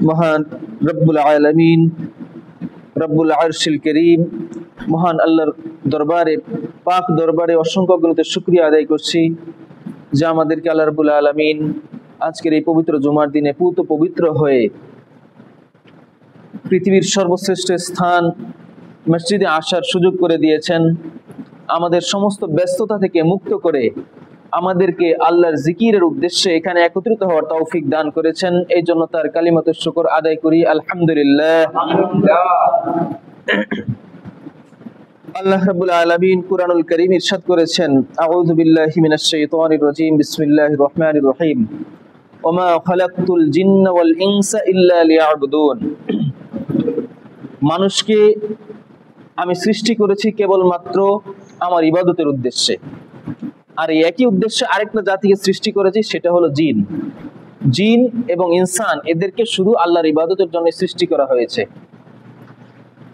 মহান রব্বুল আলামিন রব্বুল আরশিল কারীম মহান আল্লাহর দরবারে পাক দরবারে অসংখ্য গুণতে শুকরিয়া আদায় করছি যে আমাদেরকে আল্লাহ রব্বুল আলামিন আজকের এই পবিত্র জুমার দিনে পুত পবিত্র হয়ে পৃথিবীর সর্বশ্রেষ্ঠ স্থান মসজিদে আসার সুযোগ করে দিয়েছেন। আমাদের সমস্ত ব্যস্ততা থেকে মুক্ত করে আমাদেরকে আল্লাহর জিকিরের উদ্দেশ্যে এখানে একত্রিত হওয়ার তৌফিক দান করেছেন। এই জন্য তার কালিমাতুশ শুকর আদায় করি, আলহামদুলিল্লাহ। আল্লাহ রাব্বুল আলামিন কুরআনুল কারীম ইরশাদ করেছেন, আউযু বিল্লাহি মিনাশ শাইতানির রাজীম, বিসমিল্লাহির রহমানির রহিম, ওমা খালাকতুল জিন্না ওয়াল ইনসা ইল্লা লিয়াবুদুন। মানুষকে আমি সৃষ্টি করেছি কেবলমাত্র আমার ইবাদতের উদ্দেশ্যে। আর এই একই উদ্দেশ্যে আরেকটা জাতিকে সৃষ্টি করেছি, সেটা হলো জিন। জিন এবং ইনসান এদেরকে শুধু আল্লাহর ইবাদতের জন্য সৃষ্টি করা হয়েছে।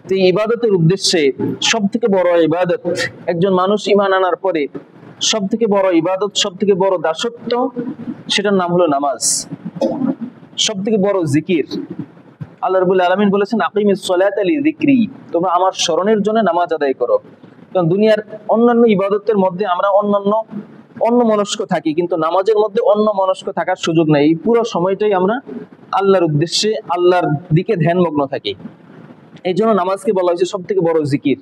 তো এই ইবাদতের উদ্দেশ্যে সব থেকে বড় ইবাদত, একজন মানুষ ঈমান আনার পরে সব থেকে বড় ইবাদত, সব থেকে বড় দাসত্ব, সেটার নাম হলো নামাজ। সব থেকে বড় জিকির। আল্লাহ রাব্বুল আলামিন বলেছেন, আকিমিস সালাতা লিযিকরি, তোমরা আমার স্মরণের জন্য নামাজ আদায় করো। কারণ দুনিয়ার অন্যান্য ইবাদতের মধ্যে আমরা অন্য মনস্ক থাকি, কিন্তু নামাজের মধ্যে অন্য মনস্ক থাকার সুযোগ নেই। এই পুরো সময়টাই আমরা আল্লাহর উদ্দেশ্যে, আল্লাহর দিকে ধ্যানমগ্ন থাকি। এই জন্য নামাজকে বলা হয়েছে সব থেকে বড় জিকির।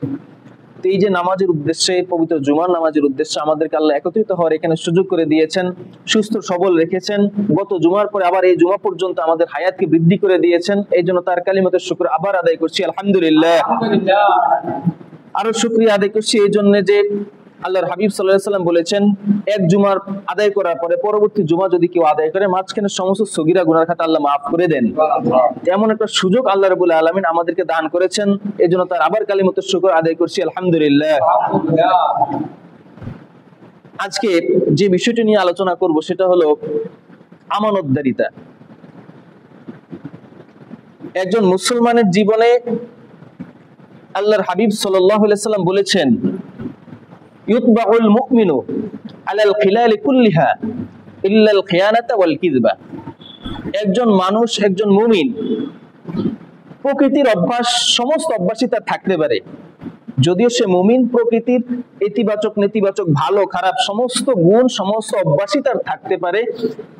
তো এই যে নামাজের উদ্দেশ্যে, পবিত্র জুমার নামাজের উদ্দেশ্যে আমাদেরকে আল্লাহ একত্রিত হওয়ার এখানে সুযোগ করে দিয়েছেন, সুস্থ সবল রেখেছেন। গত জুমার পরে আবার এই জুমা পর্যন্ত আমাদের হায়াতকে বৃদ্ধি করে দিয়েছেন। এই জন্য তার কালিমাতুশ শুকর আবার আদায় করছি, আলহামদুলিল্লাহ। আরো শুকরিয়া আদায় করছি এই জন্য যে আল্লাহর হাবিব সাল্লাল্লাহু আলাইহি ওয়াসাল্লাম বলেছেন, এক জুমার আদায় করার পরে পরবর্তী জুমা যদি কেউ আদায় করে, মাঝখানে সমস্ত সগীরা গুনার খাতা আল্লাহ মাফ করে দেন। এমন একটা সুযোগ আল্লাহ রাব্বুল আলামিন আমাদেরকে দান করেছেন। এই জন্য তার আবার কালিমাতুশ শুকর আদায় করছি, আলহামদুলিল্লাহ। আজকে যে বিষয়টি নিয়ে আলোচনা করব সেটা হলো আমানতদারিতা। একজন মুসলমানের জীবনে আল্লাহর হাবিব সাল্লাল্লাহু আলাইহি ওয়াসাল্লাম বলেছেন, ইউতবাউল মুমিনু আলাল খিলালি কুল্লিহা ইল্লাল খিয়ানাতা ওয়াল কিযবা। একজন মানুষ, একজন মুমিন, প্রকৃতির অভ্যাস, সমস্ত অভ্যাসই তার থাকতে পারে। যদিও সে মুমিন, প্রকৃতির ইতিবাচক নেতিবাচক ভালো খারাপ সমস্ত গুণ, সমস্ত অভ্যাসই তার থাকতে পারে,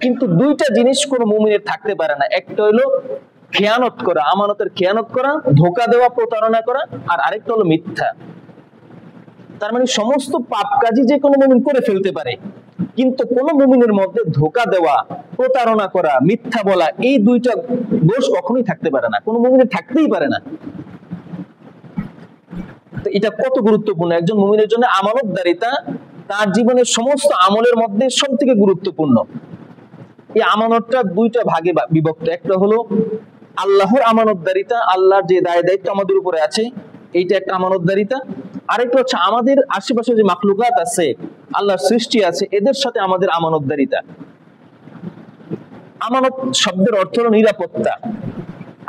কিন্তু দুইটা জিনিস কোনো মুমিনের থাকতে পারে না। একটা হলো খেয়ানত করা, আমানতের খেয়ানত করা, ধোঁকা দেওয়া, প্রতারণা করা, আর আরেকটা হলো মিথ্যা। তার মানে সমস্ত পাপ কাজই যে কোনো মুমিন করে ফেলতে পারে, কিন্তু কোন মুমিনের মধ্যে ধোঁকা দেওয়া, প্রতারণা করা, মিথ্যা বলা, এই দুইটা দোষ কখনোই থাকতে পারে না, কোন মুমিনের থাকতেই পারে না। তো এটা কত গুরুত্বপূর্ণ একজন মুমিনের জন্য। আমানতদারিতা তার জীবনের সমস্ত আমলের মধ্যে সব থেকে গুরুত্বপূর্ণ। এই আমানতটা দুইটা ভাগে বিভক্ত। একটা হলো আল্লাহর আমানতদারিতা, আল্লাহর যে দায় দায়িত্ব আমাদের উপরে আছে, এইটা একটা আমানতদারিতা। আরেকটা হচ্ছে আমাদের আশেপাশে যে মাখলুকাত আছে, আল্লাহর সৃষ্টি আছে, এদের সাথে আমাদের আমানতদারিতা। আমানত শব্দের অর্থ হলো নিরাপত্তা,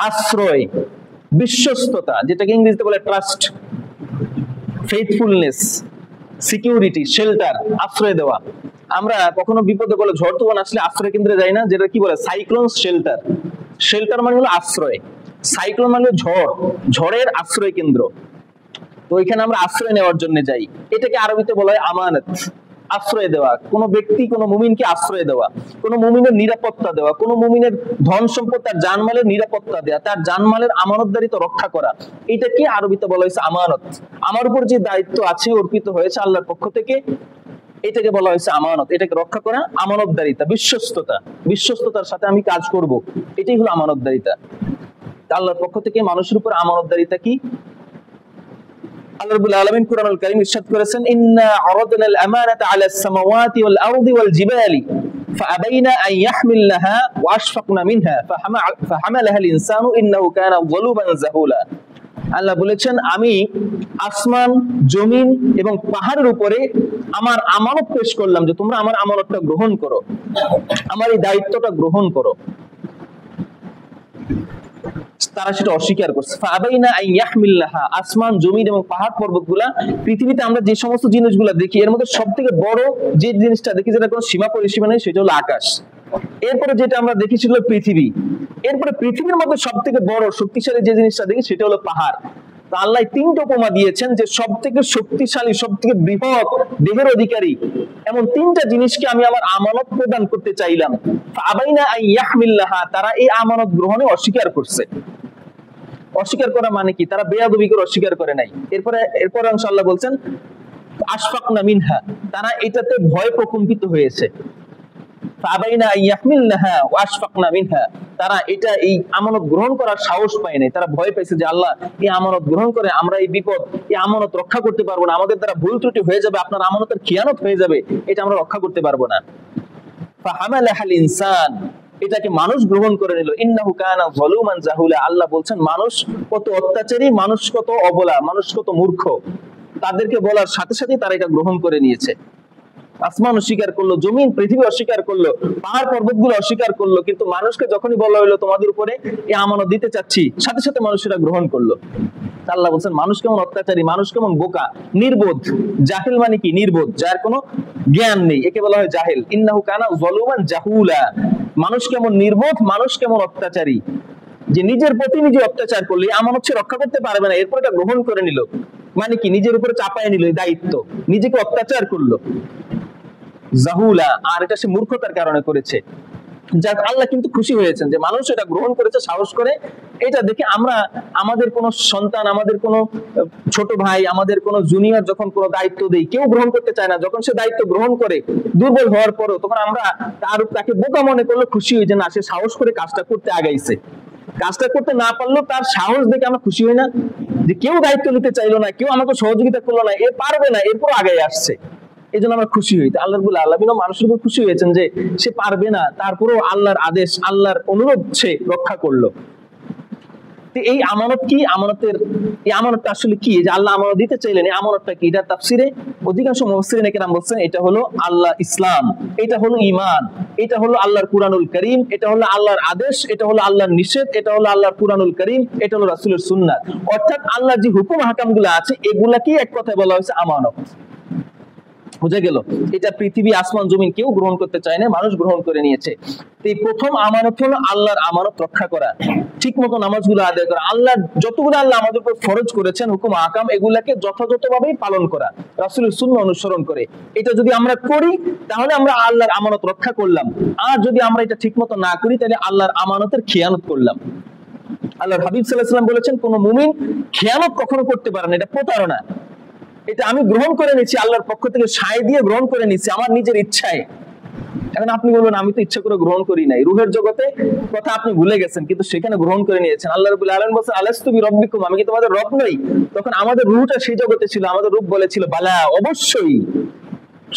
আশ্রয়, বিশ্বস্ততা, যেটাকে ইংরেজিতে বলে ট্রাস্ট, ফেইথফুলনেস, সিকিউরিটি, শেল্টার, আশ্রয় দেওয়া। আমরা কখনো বিপদে বলে ঝড় তুফান আসলে আশ্রয় কেন্দ্রে যাই না, যেটা কি বলে সাইক্লোন শেল্টার। শেল্টার মানে হলো আশ্রয়, সাইক্লোন মানে ঝড়, ঝড়ের আশ্রয় কেন্দ্র। তো এখানে আমরা আশ্রয় নেওয়ার জন্য যাই। এটাকে আরবিতে বলা হয় আমানত, আশ্রয় দেওয়া। কোনো ব্যক্তি, কোনো মুমিনকে আশ্রয় দেওয়া, কোনো মুমিনের নিরাপত্তা দেওয়া, কোনো মুমিনের ধন সম্পদ, তার জানমালের নিরাপত্তা দেওয়া, তার জানমালের আমানতদারিতা রক্ষা করা, এটাকে আরবিতে বলা হয়েছে আমানত। আমার উপর যে দায়িত্ব আছে, অর্পিত হয়েছে আল্লাহর পক্ষ থেকে, এটাকে বলা হয়েছে আমানত। এটাকে রক্ষা করা আমানতদারিতা, বিশ্বস্ততা, বিশ্বস্ততার সাথে আমি কাজ করব, এটাই হলো আমানতদারিতা। আল্লাহর পক্ষ থেকে মানুষের উপর আমানতদারিতা কি? আল্লাহ রাব্বুল আলামিন কুরআনুল কারীম ইরশাদ করেছেন, ইন্না আরাদনাল আমানাতা আলাস সামাওয়াতি ওয়াল আরদি ওয়াল জিবালি ফাআবাইনা আন ইয়াহমিলনাহা ওয়া আশফাকনা মিনহা ফাহামালাহাল ইনসানু ইন্নাহু কানা যালুমান জাহুলা। আল্লাহ বলেছেন, আমি আসমান, জমিন এবং পাহাড়ের উপরে আমার আমানত পেশ করলাম যে তোমরা আমার আমানতটা গ্রহণ করো, আমার এই দায়িত্বটা গ্রহণ করো। তারা সেটা অস্বীকার করছে। ফাআবাইনা আন ইয়াহমিলনাহা, আসমান, জমিন এবং পাহাড় পর্বতগুলা, পৃথিবীতে আমরা যে সমস্ত জিনিসগুলা দেখি, এর মধ্যে সবথেকে বড় যে জিনিসটা দেখি, যেটা কোনো সীমা পরিসীমা নেই, সেটা হলো আকাশ। এরপরে যেটা আমরা দেখি সেটা হলো পৃথিবী। এরপরে পৃথিবীর মধ্যে সব থেকে বড় শক্তিশালী যে জিনিসটা দেখি সেটা হলো পাহাড়। তো আল্লাহ তিনটা উপমা দিয়েছেন যে সব থেকে শক্তিশালী, সব থেকে বৃহৎ দেহের অধিকারী এমন তিনটা জিনিসকে আমি আমার আমানত প্রদান করতে চাইলাম, ফাআবাইনা আন ইয়াহমিলাহা, তারা এই আমানত গ্রহণে অস্বীকার করছে। অস্বীকার করা মানে কি? তারা বেয়াদবি করে অস্বীকার করে নাই। এরপরে ইনশাআল্লাহ বলছেন আশফাকনা মিনহা, তারা এটাতে ভয় প্রকম্পিত হয়েছে। ফাআবাইনা আন ইয়াহমিলনাহা ওয়া আশফাকনা মিনহা, তারা এটা এই আমানত গ্রহণ করার সাহস পায় নাই, তারা ভয় পাইছে যে আল্লাহ এই আমানত গ্রহণ করে আমরা এই বিপদ, এই আমানত রক্ষা করতে পারবো না, আমাদের দ্বারা ভুল ত্রুটি হয়ে যাবে, আপনার আমানতের খিয়ানত হয়ে যাবে, এটা আমরা রক্ষা করতে পারবো না। ফাহামালাহাল ইনসান, এটাকে মানুষ গ্রহণ করে নিল। ইন্নাহু কানা যালুমান জাহুলা, আল্লাহ বলছেন মানুষ কত অত্যাচারী, মানুষ কত অবলা, মানুষ কত মূর্খ, তাদেরকে বলার সাথে সাথে তারা এটা গ্রহণ করে নিয়েছে। আসমান অস্বীকার করলো, জমিন পৃথিবী অস্বীকার করলো, পাহাড় পর্বতগুলো অস্বীকার করলো, কিন্তু মানুষকে যখনই বলা হলো তোমাদের উপরে এই আমানত দিতে চাচ্ছি, সাথে সাথে মানুষেরা গ্রহণ করলো। আল্লাহ বলছেন মানুষ কেমন অত্যাচারী, মানুষ কেমন বোকা, নির্বোধ। জাহিল মানে কি? নির্বোধ, যার কোনো জ্ঞান নেই, একে বলা হয় জাহিল। ইন্নাহু কানা যালুমান জাহুলা, মানুষ কেমন নির্বোধ, মানুষ কেমন অত্যাচারী, যে নিজের প্রতি নিজে অত্যাচার করলে আমানত সে রক্ষা করতে পারবে না, এরপর এটা গ্রহণ করে নিল। মানে কি? নিজের উপরে চাপায় নিল এই দায়িত্ব, নিজেকে অত্যাচার করলো। জাহুলা, আর এটা সে মূর্খতার কারণে করেছে। যাক, আল্লাহ কিন্তু খুশি হয়েছেন যে মানুষ এটা গ্রহণ করেছে সাহস করে। এটা দেখে আমরা আমাদের কোন সন্তান, আমাদের কোন ছোট ভাই, আমাদের কোন জুনিয়র যখন কোন দায়িত্ব দেই, কেউ গ্রহণ করতে চায় না, যখন সে দায়িত্ব গ্রহণ করে দুর্বল হওয়ার পরও তখন আমরা তাকে বোকা মনে করলে খুশি হই যে না, সে সাহস করে কাজটা করতে আগাইছে। কাজটা করতে না পারলেও তার সাহস দেখে আমরা খুশি হই না, যে কেউ দায়িত্ব নিতে চাইলো না, কেউ আমাকে সহযোগিতা করলো না, এ পারবে না, এরপর আগে আসছে, এই জন্য আমরা খুশি হই। আল্লাহ রাব্বুল আলামিন মানুষের উপর খুশি হয়েছেন যে সে পারবে না, তারপরেও আল্লাহর আদেশ, আল্লাহর অনুরোধ সে রক্ষা করলো। এই আমানত কি? এই আমানতটা আসলে কি? যে আল্লাহ আমানত দিতে চাইলেন, এই আমানতটা কি? এটা তাফসিরে অধিকাংশ মুফাসসিরিন কেরাম বলছেন এটা হলো আল্লাহ, ইসলাম, এটা হলো ঈমান, এটা হলো আল্লাহর কুরআনুল কারীম, এটা হলো আল্লাহর আদেশ, এটা হলো আল্লাহর নিষেধ, এটা হলো আল্লাহর কুরআনুল কারীম, এটা হলো রাসূলের সুন্নাত। অর্থাৎ আল্লাহর যে হুকুম হাকামগুলো আছে এগুলাকেই এক কথায় বলা হয়েছে আমানত। বুঝা গেল? এটা পৃথিবী, আসমান, জমিন কেউ গ্রহণ করতে চায় না, মানুষ গ্রহণ করে নিয়েছে। এই প্রথম আমানত হলো আল্লাহর আমানত রক্ষা করা, ঠিক মতো নামাজগুলো আদায় করা, আল্লাহ যতগুলো আল্লাহ আমাদের উপর ফরজ করেছেন হুকুম আহকাম, এগুলাকে যথাযথভাবেই পালন করা, রাসূলের সুন্নাহ অনুসরণ করে। এটা যদি আমরা করি তাহলে আমরা আল্লাহর আমানত রক্ষা করলাম, আর যদি আমরা এটা ঠিক মতো না করি তাহলে আল্লাহর আমানতের খিয়ানত করলাম। আল্লাহর হাবিব সাল্লাল্লাহু আলাইহি ওয়াসাল্লাম বলেছেন কোন মুমিন খেয়ানত কখনো করতে পারে না, এটা প্রতারণা। এটা আমি গ্রহণ করে নিচ্ছি, আল্লাহর পক্ষ থেকে সায় দিয়ে গ্রহণ করে নিচ্ছি আমার নিজের ইচ্ছায়। এখন আপনি বলবেন আমি তো ইচ্ছা করে গ্রহণ করি নাই, রূহের জগতে কথা আপনি ভুলে গেছেন, কিন্তু সেখানে গ্রহণ করে নিয়েছেন। আল্লাহ রাব্বুল আলামিন বলেন আলাস্তু বিরাব্বিকুম, আমি কি তোমাদের রব নই? তখন আমাদের রূহটা সেই জগতে ছিল, আমাদের রূহ বলেছিল বালা, অবশ্যই।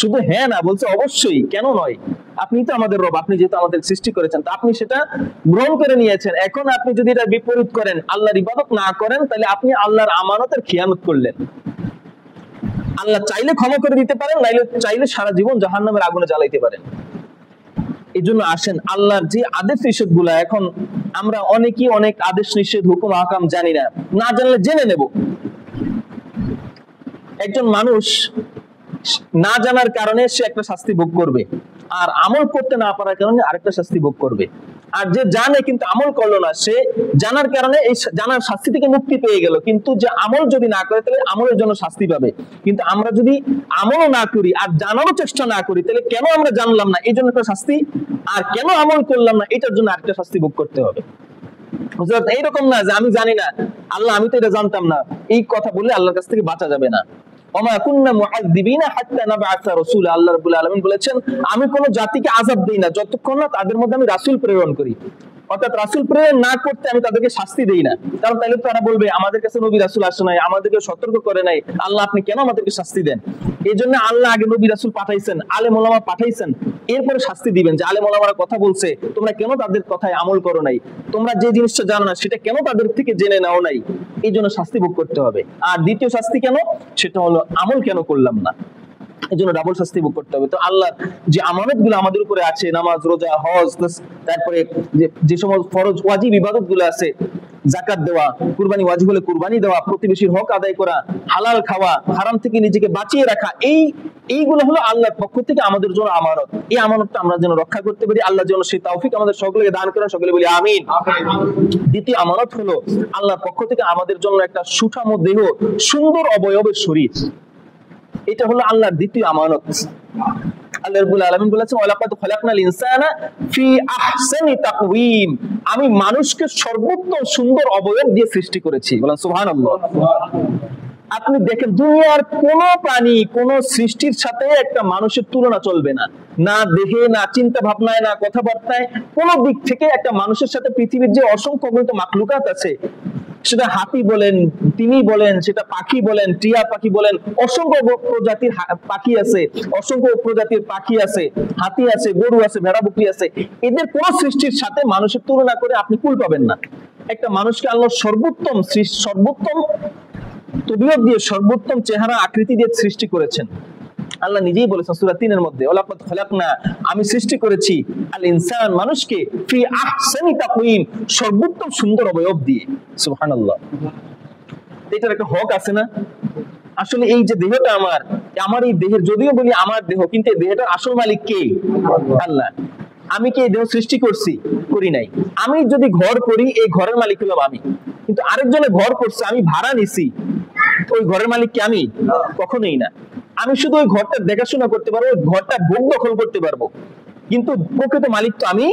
শুধু হ্যাঁ না, বলছে অবশ্যই, কেন নয়? আপনি তো আমাদের রব, আপনি যেহেতু আমাদের সৃষ্টি করেছেন, তো আপনি সেটা গ্রহণ করে নিয়েছেন। এখন আপনি যদি এটা বিপরীত করেন, আল্লাহর ইবাদত না করেন, তাহলে আপনি আল্লাহর আমানতের খিয়ানত করলেন। আল্লাহ চাইলে ক্ষমা করে দিতে পারেন, নাইলে চাইলে সারা জীবন জাহান্নামের আগুনে জ্বালাইতে পারেন। এই জন্য আসেন আল্লাহর যে আদেশ নিষেধ গুলা, এখন আমরা অনেকেই অনেক আদেশ নিষেধ হুকুম আহকাম জানি না, না জানলে জেনে নেব। একজন মানুষ না জানার কারণে সে একটা শাস্তি ভোগ করবে, আর আমল করতে না পারার কারণে আরেকটা শাস্তি ভোগ করবে। আর যে জানে কিন্তু আমল করলো না, সে জানার কারণে এই জানার শাস্তি থেকে মুক্তি পেয়ে গেল, কিন্তু যে আমল যদি না করে তাহলে আমলের জন্য শাস্তি পাবে। কিন্তু আমরা যদি আমলও না করি আর জানারও চেষ্টা না করি, তাহলে কেন আমরা জানলাম না এই জন্য একটা শাস্তি, আর কেন আমল করলাম না এটার জন্য আরেকটা শাস্তি ভোগ করতে হবে। এইরকম না যে আমি জানি না, আল্লাহ আমি তো এটা জানতাম না, এই কথা বললে আল্লাহর কাছ থেকে বাঁচা যাবে না। ওমা কুন্না মুআযযিবিনা হাত্তা নাবআসা রাসূলা, আল্লাহ রাব্বুল আলামিন বলেছেন আমি কোন জাতিকে আযাব দেই না যতক্ষণ না তাদের মধ্যে আমি রাসূল প্রেরণ করি। অর্থাৎ রাসূল প্রেরণ না করতে আমি তাদেরকে শাস্তি দেই না, কারণ তাহলে তারা বলবে আমাদের কাছে নবী রাসূল আসে নাই, আমাদেরকে সতর্ক করে নাই, আল্লাহ আপনি কেন আমাদেরকে শাস্তি দেন? এই জন্য আল্লাহ আগে নবী রাসূল পাঠাইছেন, আলেম ওলামা পাঠাইছেন, এরপরে শাস্তি দিবেন যে আলেম ওলামারা কথা বলছে, তোমরা কেন তাদের কথায় আমল করো নাই, তোমরা যে জিনিসটা জানো না সেটা কেন তাদের থেকে জেনে নাও নাই, এই জন্য শাস্তি ভোগ করতে হবে। আর দ্বিতীয় শাস্তি কেন, সেটা হলো আমল কেন করলাম না, এই জন্য ডাবল শাস্তি ভোগ করতে হবে। তো আল্লাহ যে আমানত গুলো আমাদের উপরে আছে, নামাজ, রোজা, হজ, তারপরে যে সমস্ত ফরজ ওয়াজিব ইবাদত গুলো আছে, যাকাত দেওয়া, কুরবানি ওয়াজিব হলে কুরবানি দেওয়া, প্রতিবেশীর হক আদায় করা, হালাল খাওয়া, হারাম থেকে নিজেকে বাঁচিয়ে রাখা, এইগুলো হলো আল্লাহর পক্ষ থেকে আমাদের জন্য আমানত। এই আমানতটা আমরা যেন রক্ষা করতে পারি, আল্লাহ যেন সেই তৌফিক আমাদের সকলকে দান করেন, সকলে বলি আমিন। দ্বিতীয় আমানত হলো আল্লাহর পক্ষ থেকে আমাদের জন্য একটা সুঠাম দেহ, সুন্দর অবয়বের শরীর। এটা হলো আল্লাহর দ্বিতীয় আমানত। আল্লাহ রাব্বুল আলামিন বলেছেন ওয়ালাকাদ খালাকনাল ইনসানা ফি আহসানি তাকওয়িম, আমি মানুষকে সর্বোত্তম সুন্দর অবয়ব দিয়ে সৃষ্টি করেছি। বলেন সুবহানাল্লাহ। আপনি দেখেন দুনিয়ার কোন প্রাণী, কোন সৃষ্টির সাথে একটা মানুষের তুলনা চলবে না, না দেহে, না চিন্তা ভাবনায়, না কথাবার্তায়, কোন দিক থেকে একটা মানুষের সাথে পৃথিবীর যে অসংখ্য মাখলুকাত আছে, সেটা হাতি বলেন, তিমি বলেন, সেটা পাখি বলেন, টিয়া পাখি বলেন, অসংখ্য প্রজাতির পাখি আছে, অসংখ্য প্রজাতির পাখি আছে, হাতি আছে, গরু আছে, ভেড়া বকরি আছে, এদের কোন সৃষ্টির সাথে মানুষের তুলনা করে আপনি কুল পাবেন না। একটা মানুষকে আল্লাহ সর্বোত্তম তবিয়ত দিয়ে, সর্বোত্তম চেহারা আকৃতি দিয়ে সৃষ্টি করেছেন। আল্লাহ নিজেই বলেছেন সূরা ৩ এর মধ্যে ওয়ালাকাদ খালাকনা, আমি সৃষ্টি করেছি আল ইনসান, মানুষকে ফি আহসানি তাকওয়িম, সর্বোত্তম সুন্দর অবয়ব দিয়ে। সুবহানাল্লাহ। এটার একটা হক আছে না? আসলে এই যে দেহটা আমার এই দেহের, যদিও বলি আমার দেহ, কিন্তু এই দেহটার আসল মালিক কে? আল্লাহ। আমি কি এই দেহ সৃষ্টি করছি? করি নাই। আমি যদি ঘর করি, এই ঘরের মালিক হলাম আমি, কিন্তু আরেকজনে ঘর করছে, আমি ভাড়া নিছি, ওই ঘরের মালিক কি আমি? কখনোই না। আমি শুধু ওই ঘরটা দেখাশোনা করতে পারবো, ওই ঘরটা ভোগ দখল করতে পারবো, কিন্তু প্রকৃত মালিক তো আমি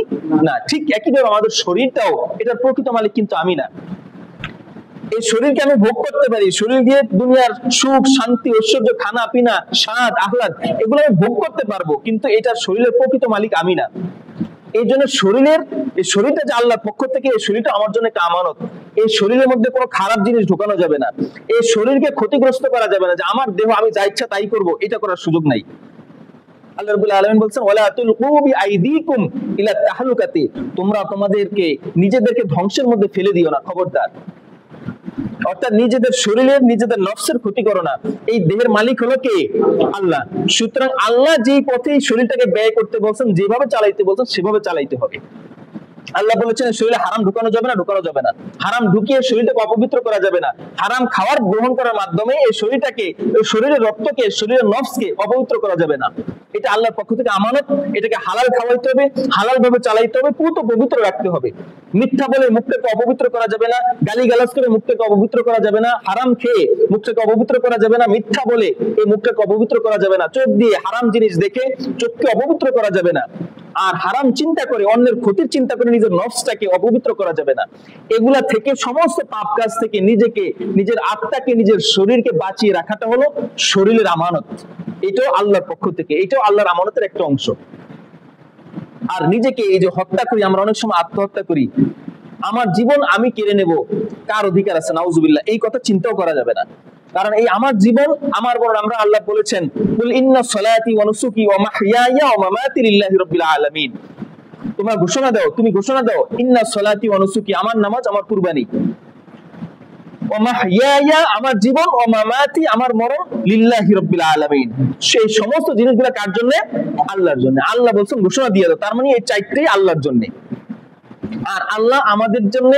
না। ঠিক একইভাবে আমাদের শরীরটাও, এটার প্রকৃত মালিক কিন্তু আমি না। এই শরীরকে আমি ভোগ করতে পারি, শরীর দিয়ে দুনিয়ার সুখ, শান্তি, ঐশ্বর্য, খানা পিনা, স্বাদ, আহ্লাদ, এগুলো আমি ভোগ করতে পারবো, কিন্তু এটার শরীরের প্রকৃত মালিক আমি না। এই জন্য এই শরীরটা যে আল্লাহর পক্ষ থেকে, এই শরীরটা আমার জন্য একটা আমানত। এই শরীরের মধ্যে কোনো খারাপ জিনিস ঢোকানো যাবে না, এই শরীরকে ক্ষতিগ্রস্ত করা যাবে না, যে আমার দেহ আমি যা ইচ্ছা তাই করবো, এটা করার সুযোগ নাই। আল্লাহ রাব্বুল আলামিন বলছেন ওয়ালা তুলকু বিআইদিকুম ইলা তাহলুকাতি, তোমরা তোমাদেরকে নিজেদেরকে ধ্বংসের মধ্যে ফেলে দিও না, খবরদার। অর্থাৎ নিজেদের শরীরের, নিজেদের নফসের ক্ষতি করো না। এই দেহের মালিক হলো কে? আল্লাহ। সুতরাং আল্লাহ যেই পথে এই শরীরটাকে ব্যয় করতে বলছেন, যেভাবে চালাইতে বলছেন, সেভাবে চালাইতে হবে। আল্লাহ বলেছেন শরীরে হারাম ঢুকানো যাবে না, হারাম ঢুকিয়ে শরীরটাকে অপবিত্র করা যাবে না। হারাম খাবার গ্রহণ করার মাধ্যমে এই শরীরটাকে, এই শরীরের রক্তকে, শরীরের নফসকে অপবিত্র করা যাবে না। এটা আল্লাহর পক্ষ থেকে আমানত। এটাকে হালাল খাওয়াইতে হবে, হালাল ভাবে চালাইতে হবে, পুরো পবিত্র রাখতে হবে। মিথ্যা বলে মুখটাকে অপবিত্র করা যাবে না, গালিগালাজ করে মুখটাকে অপবিত্র করা যাবে না, হারাম খেয়ে মুখটাকে অপবিত্র করা যাবে না, মিথ্যা বলে এই মুখটাকে অপবিত্র করা যাবে না, চোখ দিয়ে হারাম জিনিস দেখে চোখকে অপবিত্র করা যাবে না, আর হারাম চিন্তা করে, অন্যের ক্ষতির চিন্তা করে নিজের নফসটাকে অপবিত্র করা যাবে না। এগুলা থেকে, সমস্ত পাপ কাজ থেকে নিজেকে, নিজের আত্মাকে, নিজের শরীরকে বাঁচিয়ে রাখাটা হলো শরীরের আমানত। এটাও আল্লাহর পক্ষ থেকে, এটাও আল্লাহর আমানতের একটা অংশ। আর নিজেকে এই যে হত্যা করি, আমরা অনেক সময় আত্মহত্যা করি, আমার জীবন আমি কেড়ে নেব, কার অধিকার আছে? নাউজুবিল্লাহ। এই কথা চিন্তাও করা যাবে না, কারণ এই আমার জীবন আমার বড়। আমরা, আল্লাহ বলেছেন কুল ইন্না সলাতি ওয়া নুসুকি ওয়া মাহইয়ায়া ওয়া মামাতি লিল্লাহি রাব্বিল আলামিন, তোমরা ঘোষণা দাও, তুমি ঘোষণা দাও, ইন্না সলাতি ওয়া নুসুকি, আমার নামাজ, আমার কুরবানি, ওয়া মাহইয়ায়া, আমার জীবন, ওয়া মামাতি, আমার মরণ, লিল্লাহি রাব্বিল আলামিন, সেই সমস্ত জিনিসগুলো কার জন্য? আল্লাহর জন্য। আল্লাহ বলছেন ঘোষণা দিয়ে দাও, তার মানে এই চারটেই আল্লাহর জন্য। আর আল্লাহ আমাদের জন্য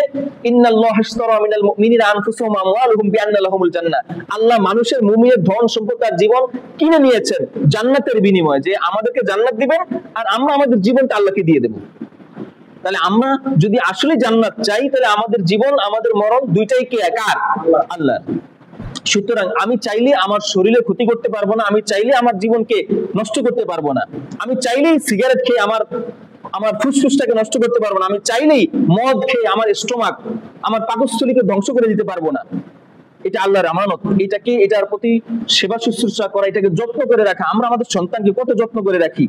ইন্নাল্লাহা ইশতারা মিনাল মুমিনিনা আনফুসাহুম ওয়া আমওয়ালুহুম বিআন্না লাহুমুল জান্নাহ, আল্লাহ মানুষের, মুমিনের ধন সম্পদ আর জীবন কিনে নিয়েছেন জান্নাতের বিনিময়ে, যে আমাদেরকে জান্নাত দিবেন আর আমরা আমাদের জীবনটা আল্লাহকে দিয়ে দেব। তাহলে আমরা যদি আসলে জান্নাত চাই, তাহলে আমাদের জীবন, আমাদের মরণ দুইটাই কে? কার? আল্লাহ। সুতরাং আমি চাইলে আমার শরীরে ক্ষতি করতে পারবো না, আমি চাইলে আমার জীবনকে নষ্ট করতে পারবো না, আমি চাইলেই সিগারেট খেয়ে আমার ফুসফুসটাকে নষ্ট করতে পারবো না, আমি চাইলেই মদ খেয়ে আমার স্টোমাক, আমার পাকস্থলীকে ধ্বংস করে দিতে পারবো না। এটা আল্লাহর আমানত। এটার প্রতি সেবা শুশ্রূষা করা, এটাকে যত্ন করে রাখা। আমরা আমাদের সন্তানকে কত যত্ন করে রাখি,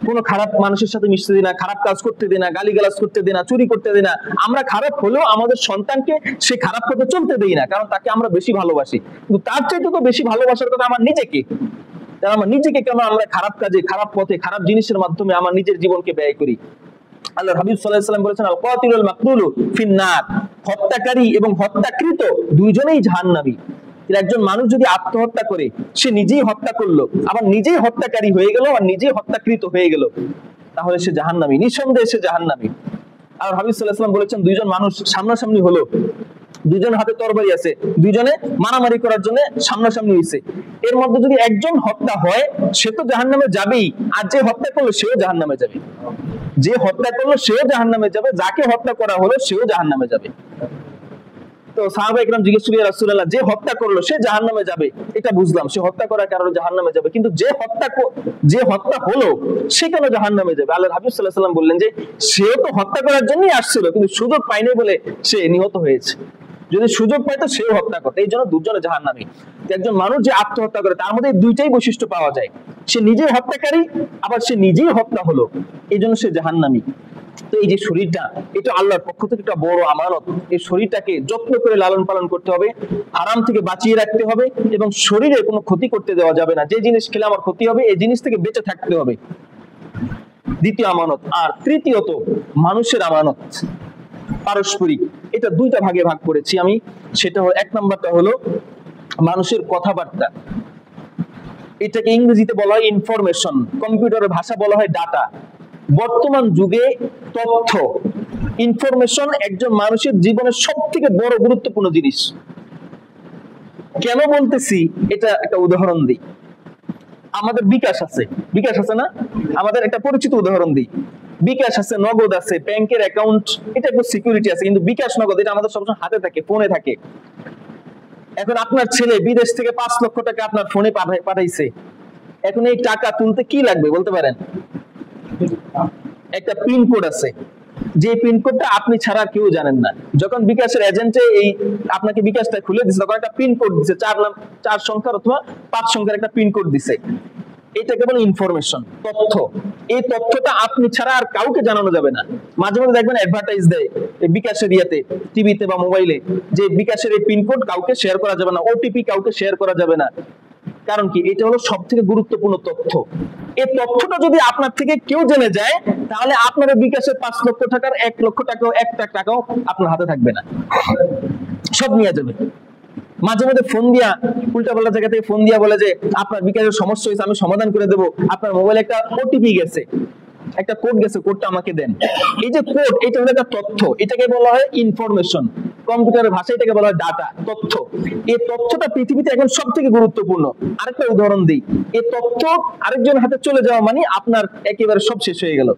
কোনো খারাপ মানুষের সাথে মিশতে দিই না, খারাপ কাজ করতে দিই না, গালিগালাজ করতে দিই না, চুরি করতে দিই না। আমরা খারাপ হলেও আমাদের সন্তানকে সে খারাপ পথে চলতে দেই না, কারণ তাকে আমরা বেশি ভালোবাসি। কিন্তু তার চাইতে তো বেশি ভালোবাসার কথা আমার নিজেকে। আমার নিজেকে কেন আমরা খারাপ কাজে, খারাপ পথে, খারাপ জিনিসের মাধ্যমে আমার নিজের জীবনকে ব্যয় করি? আল্লাহর হাবিব সাল্লাল্লাহু আলাইহি ওয়াসাল্লাম বলেছেন আল কাতিলুল মাকতুলু ফিন্নার, হত্যাকারী এবং হত্যাকৃত দুইজনেই জাহান্নামী। একজন মানুষ যদি আত্মহত্যা করে, সে নিজেই হত্যা করলো, আবার নিজেই হত্যাকারী হয়ে গেল, আর নিজেই হত্যাকৃত হয়ে গেল, তাহলে সে জাহান্নামী, নিঃসন্দেহে সে জাহান্নামী। আর হাবিব সাল্লাল্লাহু আলাইহি ওয়াসাল্লাম বলেছেন দুইজন মানুষ সামনাসামনি হলো, দুইজন হাতে তরবারি আছে, দুইজনে মারামারি করার জন্য সামনাসামনি হয়েছে, এর মধ্যে যদি একজন হত্যা হয় সে তো জাহান্নামে যাবেই, আর যে হত্যা করলো সেও জাহান্নামে যাবে, যে হত্যা করলো সেও জাহান্নামে যাবে, যাকে হত্যা করা হলো সেও জাহান্নামে যাবে। তো সাহাবা ইকরাম জিজ্ঞেস করলেন, ইয়া রাসূলুল্লাহ, যে হত্যা করলো সে জাহান্নামে যাবে, এটা বুঝলাম, সে হত্যা করার কারণে জাহান্নামে যাবে, কিন্তু যে হত্যা হলো সে কেন জাহান্নামে যাবে? আল্লাহর হাবিব সাল্লাল্লাহু আলাইহি ওয়াসাল্লাম বললেন যে সেও তো হত্যা করার জন্যই আসছিল, কিন্তু সুযোগ পায়নি বলে সে নিহত হয়েছে, যদি সুযোগ পায় তো সেও হত্যা করত, এই জন্য দুজনে জাহান্নামী। একজন মানুষ যে আত্মহত্যা করে তার মধ্যে দুইটাই বৈশিষ্ট্য পাওয়া যায়, সে নিজেই হত্যাকারী আবার সে নিজেই হত্যা হলো, এই জন্য সে জাহান্নামী। তো এই যে শরীরটা, এটা আল্লাহর পক্ষ থেকে একটা বড় আমানত, এই শরীরটাকে যত্ন করে লালন পালন করতে হবে, হারাম থেকে বাঁচিয়ে রাখতে হবে, এবং শরীরে কোনো ক্ষতি করতে দেওয়া যাবে না, যে জিনিস খেলে আমার ক্ষতি হবে এই জিনিস থেকে বেঁচে থাকতে হবে, দ্বিতীয় আমানত। আর তৃতীয়ত মানুষের আমানত, পারস্পরিক, এটা দুইটা ভাগে ভাগ করেছি আমি, সেটা হলো এক নাম্বারটা হলো মানুষের কথাবার্তা, এটাকে ইংরেজিতে বলা হয় ইনফরমেশন, কম্পিউটারের ভাষা বলা হয় ডাটা। বর্তমান যুগে তথ্য, ইনফরমেশন একজন মানুষের জীবনের সবথেকে বড় গুরুত্বপূর্ণ জিনিস। কেন বলতেছি এটা একটা উদাহরণ দিই। আমাদের বিকাশ আছে না, আমাদের একটা পরিচিত উদাহরণ দিই, বিকাশ আছে, নগদ আছে, ব্যাংকের অ্যাকাউন্ট, এটা একটু সিকিউরিটি আছে, কিন্তু বিকাশ নগদ এটা আমাদের সবসময় হাতে থাকে, ফোনে থাকে। এখন আপনার ছেলে বিদেশ থেকে 5 লক্ষ টাকা আপনার ফোনে পাঠাইছে, এখন এই টাকা তুলতে কি লাগবে বলতে পারেন? একটা পিনকোড আছে, যে পিনকোডটা আপনি ছাড়া কেউ জানেন না। যখন বিকাশের এজেন্টে এই আপনাকে বিকাশটা খুলে দিচ্ছে তখন একটা পিনকোড দিছে, 4 সংখ্যার অথবা 5 সংখ্যার একটা পিনকোড দিছে, এটা কেবল ইনফরমেশন, তথ্য। এই তথ্যটা আপনি ছাড়া আর কাউকে জানানো যাবে না। মাঝে মাঝে দেখবেন অ্যাডভার্টাইজ দেয় বিকাশের ইয়াতে, টিভিতে বা মোবাইলে, যে বিকাশের এই পিনকোড কাউকে শেয়ার করা যাবে না, ওটিপি কাউকে শেয়ার করা যাবে না। কারণ কি? এটা হলো সব থেকে গুরুত্বপূর্ণ তথ্য। এই তথ্যটা যদি আপনার থেকে কেউ জেনে যায় তাহলে আপনার বিকাশের 5 লক্ষ টাকার 1 লক্ষ টাকাও 1 টাকাও আপনার হাতে থাকবে না, সব নিয়ে যাবে। মাঝে মাঝে ফোন দিয়া, উল্টাপাল্টা জায়গা থেকে ফোন দিয়া বলে যে আপনার বিকাশের সমস্যা হয়েছে, আমি সমাধান করে দেবো, আপনার মোবাইলে একটা ওটিপি গেছে, একটা কোড গেছে, কোডটা আমাকে দেন। এই যে কোড, এটা হলো একটা তথ্য, এটাকে বলা হয় ইনফরমেশন, কম্পিউটারের ভাষায় এটাকে বলা হয় ডাটা, তথ্য। এই তথ্যটা পৃথিবীতে এখন সব থেকে গুরুত্বপূর্ণ। আরেকটা উদাহরণ দিই, এই তথ্য আরেকজন হাতে চলে যাওয়া মানে আপনার একেবারে সব শেষ হয়ে গেল।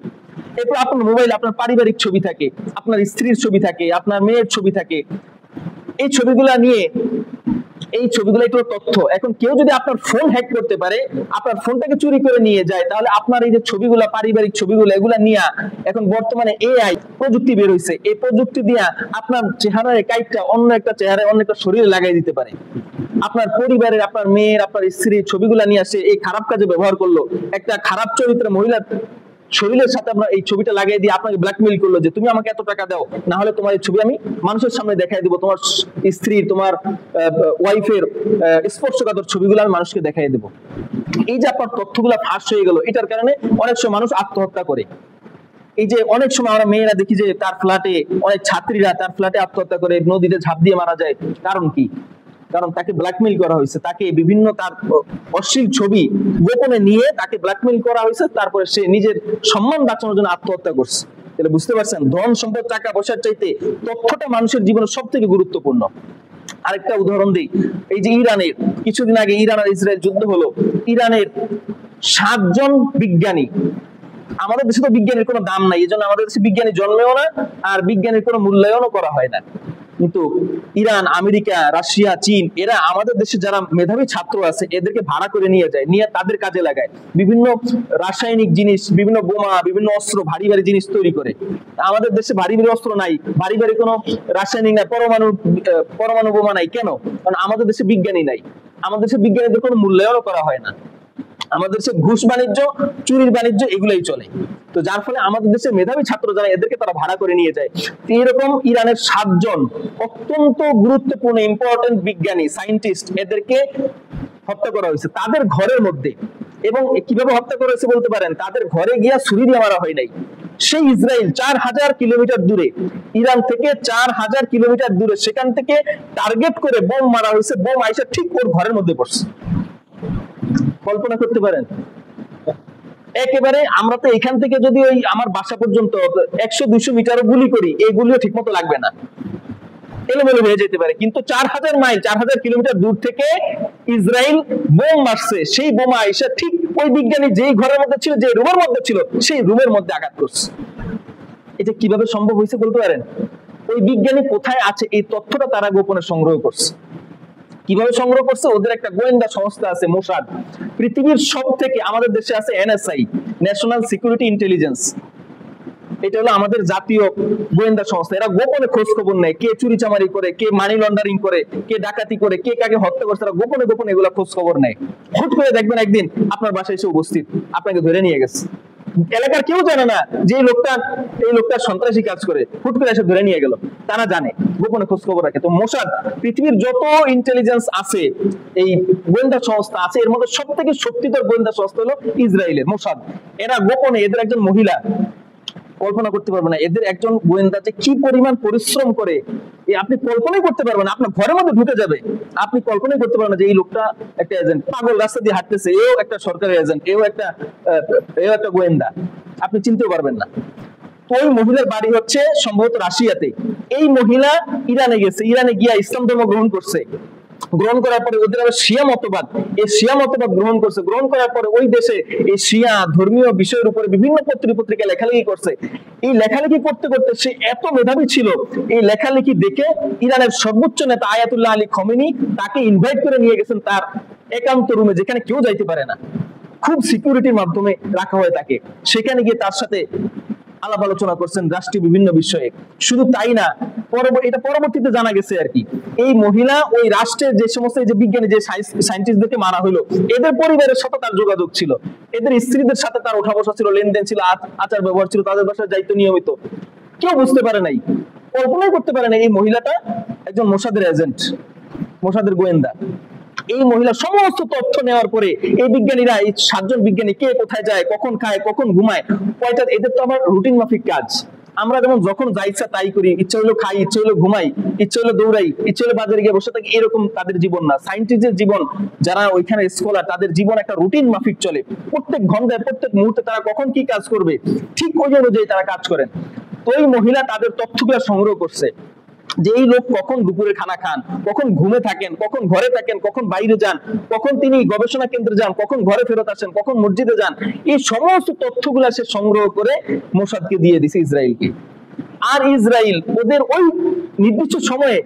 এরপর আপনার মোবাইলে আপনার পারিবারিক ছবি থাকে, আপনার স্ত্রীর ছবি থাকে, আপনার মেয়ের ছবি থাকে, এই ছবিগুলা নিয়ে, এই ছবিগুলো একটু তথ্য। এখন কেউ যদি আপনার ফোন হ্যাক করতে পারে, আপনার ফোনটাকে চুরি করে নিয়ে যায়, তাহলে আপনার এই যে ছবিগুলা, পারিবারিক ছবিগুলো, এগুলা নিয়ে এখন বর্তমানে এআই প্রযুক্তি বের হইছে, এই প্রযুক্তি দিয়া আপনার চেহারার কাইটটা অন্য একটা চেহারায়, অন্য একটা শরীরে লাগাই দিতে পারে। আপনার পরিবারের, আপনার মেয়ের, আপনার স্ত্রীর ছবিগুলা নিয়ে আসে এই খারাপ কাজে ব্যবহার করলো, একটা খারাপ চরিত্রের মহিলার শরীরের সাথে আপনার এই ছবিটা লাগিয়ে দিয়ে আপনাকে ব্ল্যাকমেইল করলো যে তুমি আমাকে এত টাকা দাও, না হলে তোমার এই ছবি আমি মানুষের সামনে দেখাই দিব, তোমার স্ত্রীর, তোমার ওয়াইফের স্পর্শকাতর ছবিগুলো আমি মানুষকে দেখাই দেব। এই যে আপনার তথ্যগুলো ফাঁস হয়ে গেল, এটার কারণে অনেক সময় মানুষ আত্মহত্যা করে। এই যে অনেক সময় আমরা মেয়েরা দেখি যে তার ফ্ল্যাটে, অনেক ছাত্রীরা তার ফ্ল্যাটে আত্মহত্যা করে, নদীতে ঝাঁপ দিয়ে মারা যায়। কারণ কি? কারণ তাকে ব্ল্যাকমেইল করা হয়েছে, তাকে বিভিন্ন তার অশ্লীল ছবি গোপনে নিয়ে তাকে ব্ল্যাকমেইল করা হয়েছে, তারপরে সে নিজের সম্মান বাঁচানোর জন্য আত্মহত্যা করছে। তাহলে বুঝতে পারছেন, ধন সম্পদ, টাকা পয়সার চাইতে তথ্যটা মানুষের জীবনে সব থেকে গুরুত্বপূর্ণ। আরেকটা উদাহরণ দিই, এই যে ইরানের কিছুদিন আগে ইরান আর ইসরায়েল যুদ্ধ হলো, ইরানের 7 জন বিজ্ঞানী, আমাদের দেশে তো বিজ্ঞানের কোনো দাম নাই, এই জন্য আমাদের দেশে বিজ্ঞানী জন্মেও না, আর বিজ্ঞানের কোনো মূল্যায়নও করা হয় না। কিন্তু ইরান, আমেরিকা, রাশিয়া, চীন, এরা আমাদের দেশে যারা মেধাবী ছাত্র আছে এদেরকে ভাড়া করে নিয়ে যায়, নিয়ে তাদের কাজে লাগায়, বিভিন্ন রাসায়নিক জিনিস, বিভিন্ন বোমা, বিভিন্ন অস্ত্র, ভারী ভারী জিনিস তৈরি করে। আমাদের দেশে ভারী ভারী অস্ত্র নাই, ভারী ভারী কোনো রাসায়নিক নাই, পরমাণু বোমা নাই। কেন? কারণ আমাদের দেশে বিজ্ঞানী নাই, আমাদের দেশে বিজ্ঞানীদের কোনো মূল্যায়নও করা হয় না। আমাদের দেশে ঘুষ বাণিজ্য, চুরির বাণিজ্য এগুলাই চলে। তো যার ফলে আমাদের দেশের মেধাবী ছাত্র যারা, এদেরকে তারা ভাড়া করে নিয়ে যায়। এরকম ইরানের 7 জন অত্যন্ত গুরুত্বপূর্ণ ইম্পর্টেন্ট বিজ্ঞানী, সায়েন্টিস্ট, এদেরকে হত্যা করা হয়েছে তাদের ঘরের মধ্যে। এবং কিভাবে হত্যা করা হয়েছে বলতে পারেন? তাদের ঘরে গিয়া ছুরি দিয়ে মারা হয় নাই, সেই ইসরায়েল 4000 কিলোমিটার দূরে, ইরান থেকে 4000 কিলোমিটার দূরে, সেখান থেকে টার্গেট করে বোম মারা হয়েছে। বোম আইসা ঠিক ওর ঘরের মধ্যে পড়ছে। কল্পনা করতে পারেন? একেবারে আমরা তো এখান থেকে যদি ওই আমার বাসা পর্যন্ত 100-200 মিটারও গুলি করি, এই গুলিও ঠিক মতো লাগবে না, এলোমেলো হয়ে যেতে পারে। কিন্তু 4000 মাইল 4000 কিলোমিটার দূর থেকে ইসরায়েল বোম মারছে, সেই বোমা এসে ঠিক ওই বিজ্ঞানী যেই ঘরের মধ্যে ছিল, যে রুমের মধ্যে ছিল, সেই রুমের মধ্যে আঘাত করছে। এটা কিভাবে সম্ভব হয়েছে বলতে পারেন? ওই বিজ্ঞানী কোথায় আছে এই তথ্যটা তারা গোপনে সংগ্রহ করছে। কিভাবে সংগ্রহ করছে? ওদের একটা গোয়েন্দা সংস্থা আছে মোসাদ। পৃথিবীর সব থেকে, আমাদের দেশে আছে এনএসআই, ন্যাশনাল সিকিউরিটি ইন্টেলিজেন্স, এটা হলো আমাদের জাতীয় গোয়েন্দা সংস্থা। এরা গোপনে খোঁজ খবর নেয়, কে চুরি চামারি করে, কে মানি লন্ডারিং করে, কে ডাকাতি করে, কে কাকে হত্যা করছে, এরা গোপনে গোপনে এগুলা খোঁজ খবর নেয়। হুট করে দেখবেন একদিন আপনার বাসায় এসে উপস্থিত, আপনাকে ধরে নিয়ে গেছে। এলাকার কেউ জানে না যে এই লোকটা সন্ত্রাসী কাজ করে, হুট করে এসে ধরে নিয়ে গেল, তারা জানে, গোপনে খোঁজ খবর রাখে। তো মোসাদ, পৃথিবীর যত ইন্টেলিজেন্স আছে, এই গোয়েন্দা সংস্থা আছে, এর মধ্যে সব থেকে শক্তিধর গোয়েন্দা সংস্থা হলো ইসরায়েলের মোসাদ। এরা গোপনে, এদের একজন মহিলা, কল্পনা করতে পারবেন না এদের একজন গোয়েন্দা যে কি পরিমাণ পরিশ্রম করে, আপনি কল্পনাই করতে পারবেন না। আপনার ঘরের মধ্যে ঢুকে যাবে, আপনি কল্পনাই করতে পারবেন না যে এই লোকটা একটা এজেন্ট, পাগল রাস্তা দিয়ে হাঁটতেছে, এও একটা সরকারি এজেন্ট, এও একটা গোয়েন্দা, আপনি চিনতেও পারবেন না। তো ওই মহিলার বাড়ি হচ্ছে সম্ভবত রাশিয়াতে। এই মহিলা ইরানে গেছে, ইরানে গিয়া ইসলাম ধর্ম গ্রহণ করছে। গ্রহণ করার পরে ওদের আবার শিয়া মতবাদ, এই শিয়া মতবাদ গ্রহণ করছে। গ্রহণ করার পরে ওই দেশে এই শিয়া ধর্মীয় বিষয়ের উপরে বিভিন্ন পত্রিকায় লেখালেখি করছে। এই লেখালেখি করতে করতে সে এত মেধাবী ছিল, এই লেখালেখি দেখে ইরানের সর্বোচ্চ নেতা আয়াতুল্লাহ আলী খমেনি তাকে ইনভাইট করে নিয়ে গেছেন তার একান্ত রুমে, যেখানে কেউ যাইতে পারে না, খুব সিকিউরিটির মাধ্যমে রাখা হয় তাকে। সেখানে গিয়ে তার সাথে আলাপ আলোচনা করছেন রাষ্ট্রীয় বিভিন্ন বিষয়ে। শুধু তাই না, এটা পরবর্তীতে জানা গেছে আর কি, এই মহিলা ওই রাষ্ট্রের যে সমস্ত যে বিজ্ঞানী, যে সায়েন্টিস্টদেরকে মারা হলো, এদের পরিবারের সাথে তার যোগাযোগ ছিল, এদের স্ত্রীদের সাথে তার ওঠা বসা ছিল, লেনদেন ছিল, আচার ব্যবহার ছিল, তাদের বাসায় যাইতো নিয়মিত। কেউ বুঝতে পারে নাই, কল্পনাই করতে পারে নাই এই মহিলাটা একজন মোসাদের এজেন্ট, মোসাদের গোয়েন্দা। এই মহিলা সমস্ত তথ্য নেওয়ার পরে এই বিজ্ঞানীরা, এই 7 জন বিজ্ঞানী, কে কোথায় যায়, কখন খায়, কখন ঘুমায়, কয়টা, এদের তো আবার রুটিন মাফিক কাজ। আমরা যেমন যখন যা ইচ্ছা তাই করি, ইচ্ছা হলো খাই, ইচ্ছা হলো ঘুমাই, ইচ্ছা হলো দৌড়াই, ইচ্ছা হলো বাজারে গিয়ে বসে থাকি, এরকম তাদের জীবন না। সায়েন্টিস্টের জীবন, যারা ওইখানে স্কলার, তাদের জীবন একটা রুটিন মাফিক চলে। প্রত্যেক ঘন্টায়, প্রত্যেক মুহূর্তে তারা কখন কি কাজ করবে, ঠিক ওই অনুযায়ী তারা কাজ করেন। তো এই মহিলা তাদের তথ্যগুলো সংগ্রহ করছে, যে এই লোক কখন দুপুরে খানা খান, কখন ঘুমে থাকেন, কখন ঘরে থাকেন, কখন বাইরে যান, কখন তিনি গবেষণা কেন্দ্রে যান, কখন ঘরে ফেরত আসেন, কখন মসজিদে যান, এই সমস্ত তথ্যগুলা সে সংগ্রহ করে মোসাদকে দিয়ে দিছে, ইসরায়েলকে। আর ইসরায়েল ওদের ওই নির্দিষ্ট সময়ে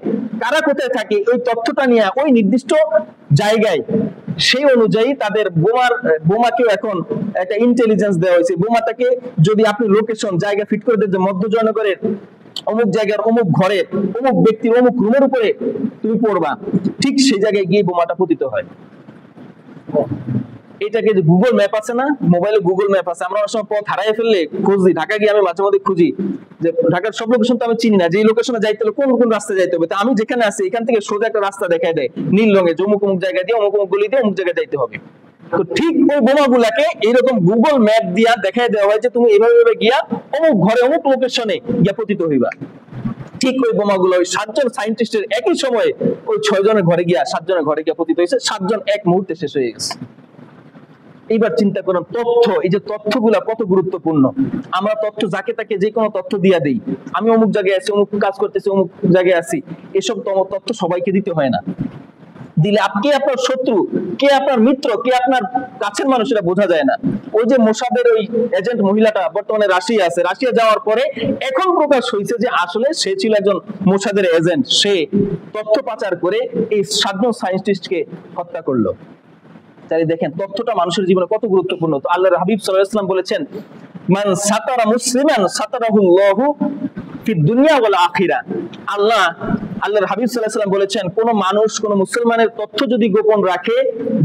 কারা কোথায় থাকে ওই তথ্যটা নিয়ে ওই নির্দিষ্ট জায়গায়, সেই অনুযায়ী তাদের বোমাকেও এখন একটা ইন্টেলিজেন্স দেওয়া হয়েছে। বোমাটাকে যদি আপনি লোকেশন জায়গা ফিট করে দেন, যে মধ্য জয়নগরের অমুক জায়গার অমুক ঘরে অমুক ব্যক্তির অমুক রুমের উপরে তুমি পড়বা, ঠিক সেই জায়গায় গিয়ে বোমাটা পতিত হয়। এটাকে যে গুগল ম্যাপ আছে না, মোবাইলে গুগল ম্যাপ আছে, আমরা অনেক সময় পথ হারাই ফেললে খুঁজি, ঢাকা গিয়ে আমি মাঝে মধ্যে খুঁজি যে ঢাকার সব লোকেশন তো আমি চিনি না, যে লোকেশনে যাইতে হলে কোন কোন রাস্তায় যাইতে হবে। তা আমি যেখানে আছি এখান থেকে সোজা একটা রাস্তা দেখায় দেয় নীল রঙে, যে অমুক অমুক জায়গা দিয়ে অমুক অমুক গলি দিয়ে অমুক জায়গায় যাইতে হবে। তো ঠিক ওই বোমাগুলাকে এইরকম গুগল ম্যাপ দিয়া দেখায় দেওয়া হয় যে তুমি এইভাবে গিয়া অমুক ঘরে অমুক লোকেশনে গিয়া পতিত হইবা। ঠিক ওই বোমাগুলো ওই 7 জন সায়েন্টিস্টের একই সময়ে ওই 6 জনের ঘরে গিয়া 7 জনের ঘরে গিয়া পতিত হয়েছে, 7 জন এক মুহূর্তে শেষ হয়ে গেছে। এইবার চিন্তা করেন তথ্য, এই যে তথ্যগুলা কত গুরুত্বপূর্ণ। আমরা তথ্য যাকে তাকে যে কোনো তথ্য দিয়া দেই, আমি অমুক জায়গায় আছি, অমুক কাজ করতেছি, অমুক জায়গায় আছি, এসব তথ্য সবাইকে দিতে হয় না। দিলে কে আপনার শত্রু, কে আপনার মিত্র, কে আপনার কাছের মানুষ, এটা বোঝা যায় না। ওই যে মোসাদের ওই এজেন্ট মহিলাটা বর্তমানে রাশিয়া আছে, রাশিয়া যাওয়ার পরে এখন প্রকাশ হয়েছে যে আসলে সে ছিল একজন মোসাদের এজেন্ট, সে তথ্য পাচার করে এই 7 জন সায়েন্টিস্টকে হত্যা করলো। তাই দেখেন তথ্যটা মানুষের জীবনে কত গুরুত্বপূর্ণ। তো আল্লাহর হাবিব সাল্লাল্লাহু আলাইহি ওয়াসাল্লাম বলেছেন, মান সাতারা মুসলিমান সাতারাহুল্লাহু ফিদ দুনিয়া ওয়াল আখিরা। আল্লাহর হাবিব সাল্লাল্লাহু আলাইহি ওয়াসাল্লাম বলেছেন, কোন মানুষ কোন মুসলমানের তথ্য যদি গোপন রাখে,